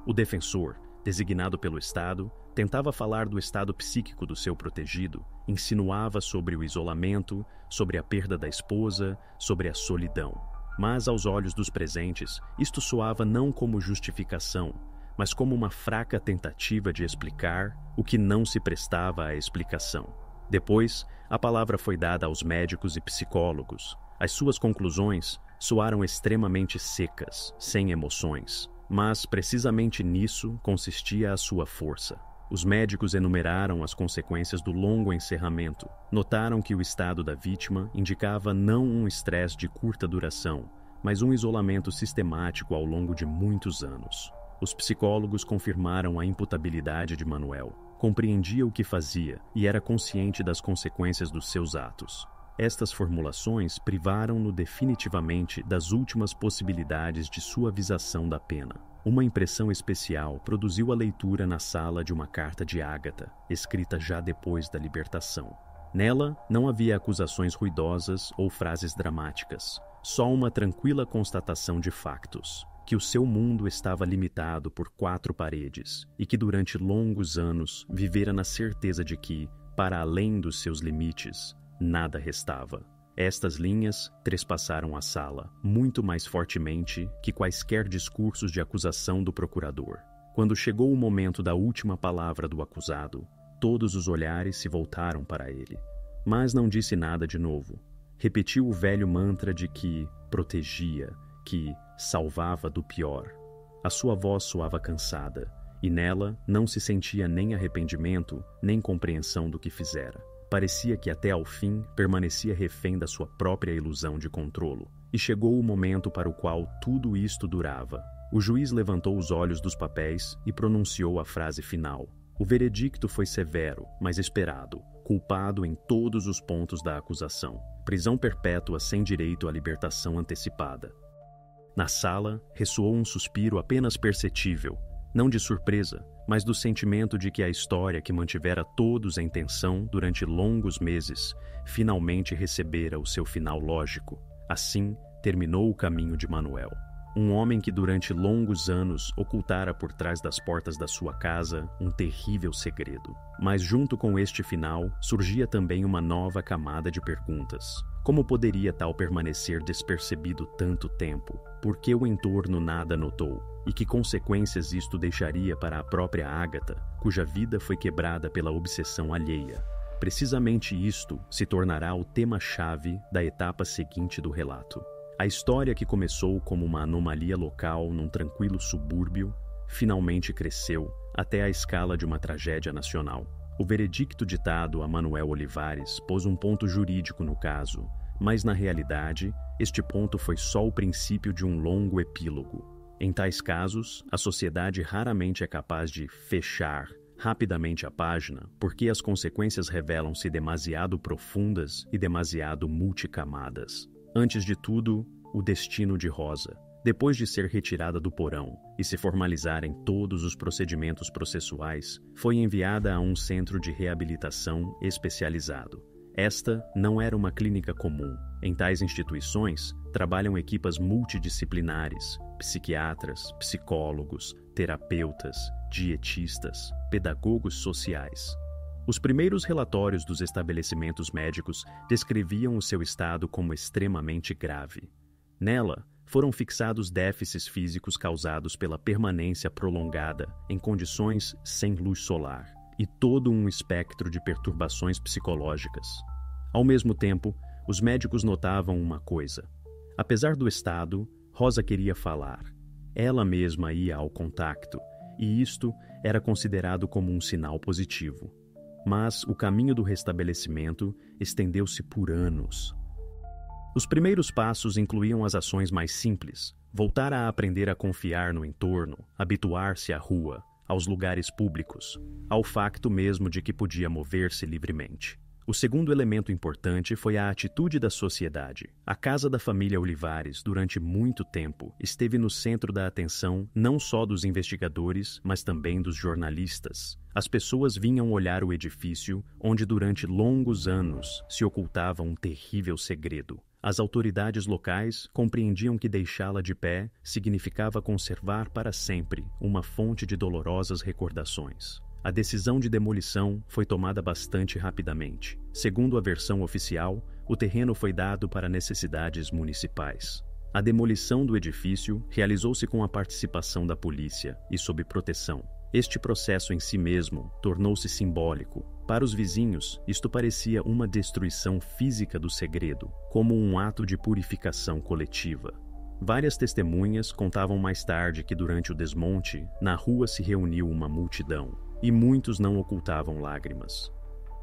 O defensor, designado pelo Estado, tentava falar do estado psíquico do seu protegido, insinuava sobre o isolamento, sobre a perda da esposa, sobre a solidão. Mas, aos olhos dos presentes, isto soava não como justificação, mas como uma fraca tentativa de explicar o que não se prestava à explicação. Depois, a palavra foi dada aos médicos e psicólogos. As suas conclusões soaram extremamente secas, sem emoções. Mas, precisamente nisso, consistia a sua força. Os médicos enumeraram as consequências do longo encerramento. Notaram que o estado da vítima indicava não um estresse de curta duração, mas um isolamento sistemático ao longo de muitos anos. Os psicólogos confirmaram a imputabilidade de Manuel. Compreendia o que fazia e era consciente das consequências dos seus atos. Estas formulações privaram-no definitivamente das últimas possibilidades de suavização da pena. Uma impressão especial produziu a leitura na sala de uma carta de Ágata, escrita já depois da libertação. Nela não havia acusações ruidosas ou frases dramáticas, só uma tranquila constatação de factos: que o seu mundo estava limitado por quatro paredes e que durante longos anos vivera na certeza de que, para além dos seus limites, nada restava. Estas linhas trespassaram a sala muito mais fortemente que quaisquer discursos de acusação do procurador. Quando chegou o momento da última palavra do acusado, todos os olhares se voltaram para ele. Mas não disse nada de novo. Repetiu o velho mantra de que protegia, que salvava do pior. A sua voz soava cansada, e nela não se sentia nem arrependimento, nem compreensão do que fizera. Parecia que até ao fim permanecia refém da sua própria ilusão de controlo. E chegou o momento para o qual tudo isto durava. O juiz levantou os olhos dos papéis e pronunciou a frase final. O veredicto foi severo, mas esperado, culpado em todos os pontos da acusação. Prisão perpétua sem direito à libertação antecipada. Na sala, ressoou um suspiro apenas perceptível, não de surpresa, mas do sentimento de que a história que mantivera todos em tensão durante longos meses finalmente recebera o seu final lógico. Assim, terminou o caminho de Manuel. Um homem que durante longos anos ocultara por trás das portas da sua casa um terrível segredo. Mas junto com este final, surgia também uma nova camada de perguntas. Como poderia tal permanecer despercebido tanto tempo? Por que o entorno nada notou? E que consequências isto deixaria para a própria Ágata, cuja vida foi quebrada pela obsessão alheia? Precisamente isto se tornará o tema-chave da etapa seguinte do relato. A história que começou como uma anomalia local num tranquilo subúrbio, finalmente cresceu até a escala de uma tragédia nacional. O veredicto ditado a Manuel Olivares pôs um ponto jurídico no caso, mas na realidade, este ponto foi só o princípio de um longo epílogo. Em tais casos, a sociedade raramente é capaz de fechar rapidamente a página, porque as consequências revelam-se demasiado profundas e demasiado multicamadas. Antes de tudo, o destino de Rosa. Depois de ser retirada do porão e se formalizarem todos os procedimentos processuais, foi enviada a um centro de reabilitação especializado. Esta não era uma clínica comum. Em tais instituições, trabalham equipas multidisciplinares, psiquiatras, psicólogos, terapeutas, dietistas, pedagogos sociais. Os primeiros relatórios dos estabelecimentos médicos descreviam o seu estado como extremamente grave. Nela, foram fixados déficits físicos causados pela permanência prolongada em condições sem luz solar e todo um espectro de perturbações psicológicas. Ao mesmo tempo, os médicos notavam uma coisa. Apesar do estado, Rosa queria falar. Ela mesma ia ao contacto, e isto era considerado como um sinal positivo. Mas o caminho do restabelecimento estendeu-se por anos. Os primeiros passos incluíam as ações mais simples: voltar a aprender a confiar no entorno, habituar-se à rua, aos lugares públicos, ao facto mesmo de que podia mover-se livremente. O segundo elemento importante foi a atitude da sociedade. A casa da família Olivares, durante muito tempo, esteve no centro da atenção não só dos investigadores, mas também dos jornalistas. As pessoas vinham olhar o edifício, onde durante longos anos se ocultava um terrível segredo. As autoridades locais compreendiam que deixá-la de pé significava conservar para sempre uma fonte de dolorosas recordações. A decisão de demolição foi tomada bastante rapidamente. Segundo a versão oficial, o terreno foi dado para necessidades municipais. A demolição do edifício realizou-se com a participação da polícia e sob proteção. Este processo em si mesmo tornou-se simbólico. Para os vizinhos, isto parecia uma destruição física do segredo, como um ato de purificação coletiva. Várias testemunhas contavam mais tarde que durante o desmonte, na rua se reuniu uma multidão, e muitos não ocultavam lágrimas.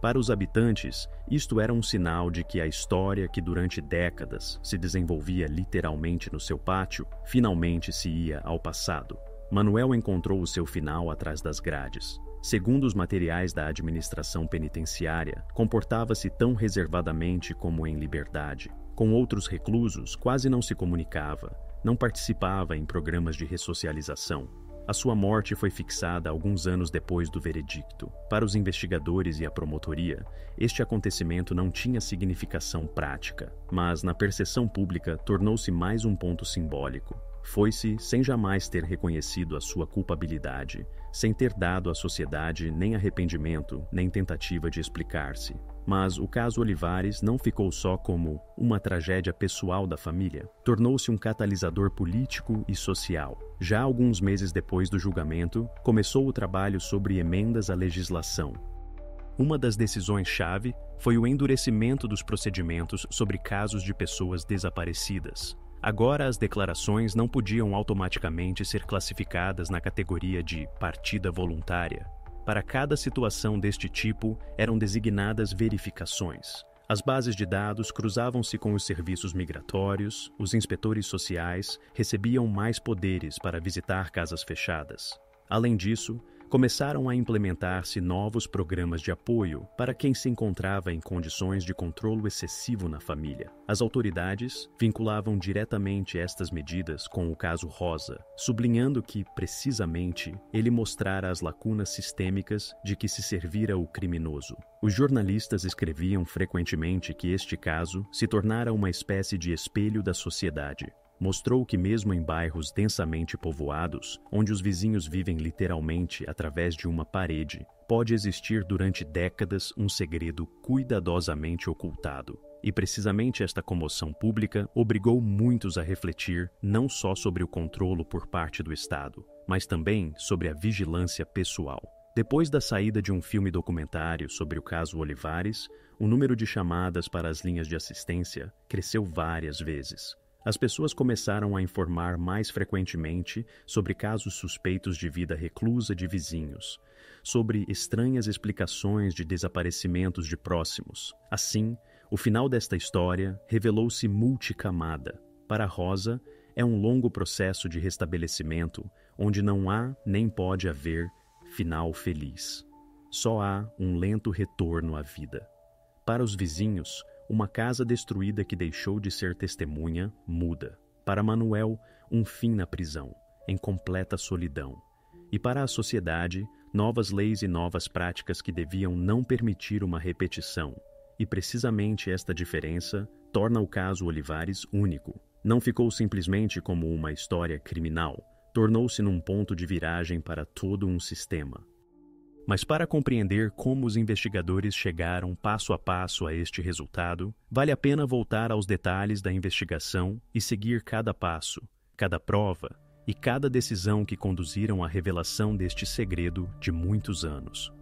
Para os habitantes, isto era um sinal de que a história que durante décadas se desenvolvia literalmente no seu pátio, finalmente se ia ao passado. Manuel encontrou o seu final atrás das grades. Segundo os materiais da administração penitenciária, comportava-se tão reservadamente como em liberdade. Com outros reclusos, quase não se comunicava, não participava em programas de ressocialização. A sua morte foi fixada alguns anos depois do veredicto. Para os investigadores e a promotoria, este acontecimento não tinha significação prática, mas na percepção pública tornou-se mais um ponto simbólico. Foi-se sem jamais ter reconhecido a sua culpabilidade, sem ter dado à sociedade nem arrependimento, nem tentativa de explicar-se. Mas o caso Olivares não ficou só como uma tragédia pessoal da família, tornou-se um catalisador político e social. Já alguns meses depois do julgamento, começou o trabalho sobre emendas à legislação. Uma das decisões-chave foi o endurecimento dos procedimentos sobre casos de pessoas desaparecidas. Agora, as declarações não podiam automaticamente ser classificadas na categoria de partida voluntária. Para cada situação deste tipo, eram designadas verificações. As bases de dados cruzavam-se com os serviços migratórios, os inspetores sociais recebiam mais poderes para visitar casas fechadas. Além disso, Começaram a implementar-se novos programas de apoio para quem se encontrava em condições de controlo excessivo na família. As autoridades vinculavam diretamente estas medidas com o caso Rosa, sublinhando que, precisamente, ele mostrara as lacunas sistêmicas de que se servira o criminoso. Os jornalistas escreviam frequentemente que este caso se tornara uma espécie de espelho da sociedade. Mostrou que mesmo em bairros densamente povoados, onde os vizinhos vivem literalmente através de uma parede, pode existir durante décadas um segredo cuidadosamente ocultado. E precisamente esta comoção pública obrigou muitos a refletir não só sobre o controle por parte do Estado, mas também sobre a vigilância pessoal. Depois da saída de um filme documentário sobre o caso Olivares, o número de chamadas para as linhas de assistência cresceu várias vezes. As pessoas começaram a informar mais frequentemente sobre casos suspeitos de vida reclusa de vizinhos, sobre estranhas explicações de desaparecimentos de próximos. Assim, o final desta história revelou-se multicamada. Para Rosa, é um longo processo de restabelecimento onde não há nem pode haver final feliz. Só há um lento retorno à vida. Para os vizinhos, uma casa destruída que deixou de ser testemunha muda. Para Manuel, um fim na prisão, em completa solidão. E para a sociedade, novas leis e novas práticas que deviam não permitir uma repetição. E precisamente esta diferença torna o caso Olivares único. Não ficou simplesmente como uma história criminal, tornou-se num ponto de viragem para todo um sistema. Mas para compreender como os investigadores chegaram passo a passo a este resultado, vale a pena voltar aos detalhes da investigação e seguir cada passo, cada prova e cada decisão que conduziram à revelação deste segredo de muitos anos.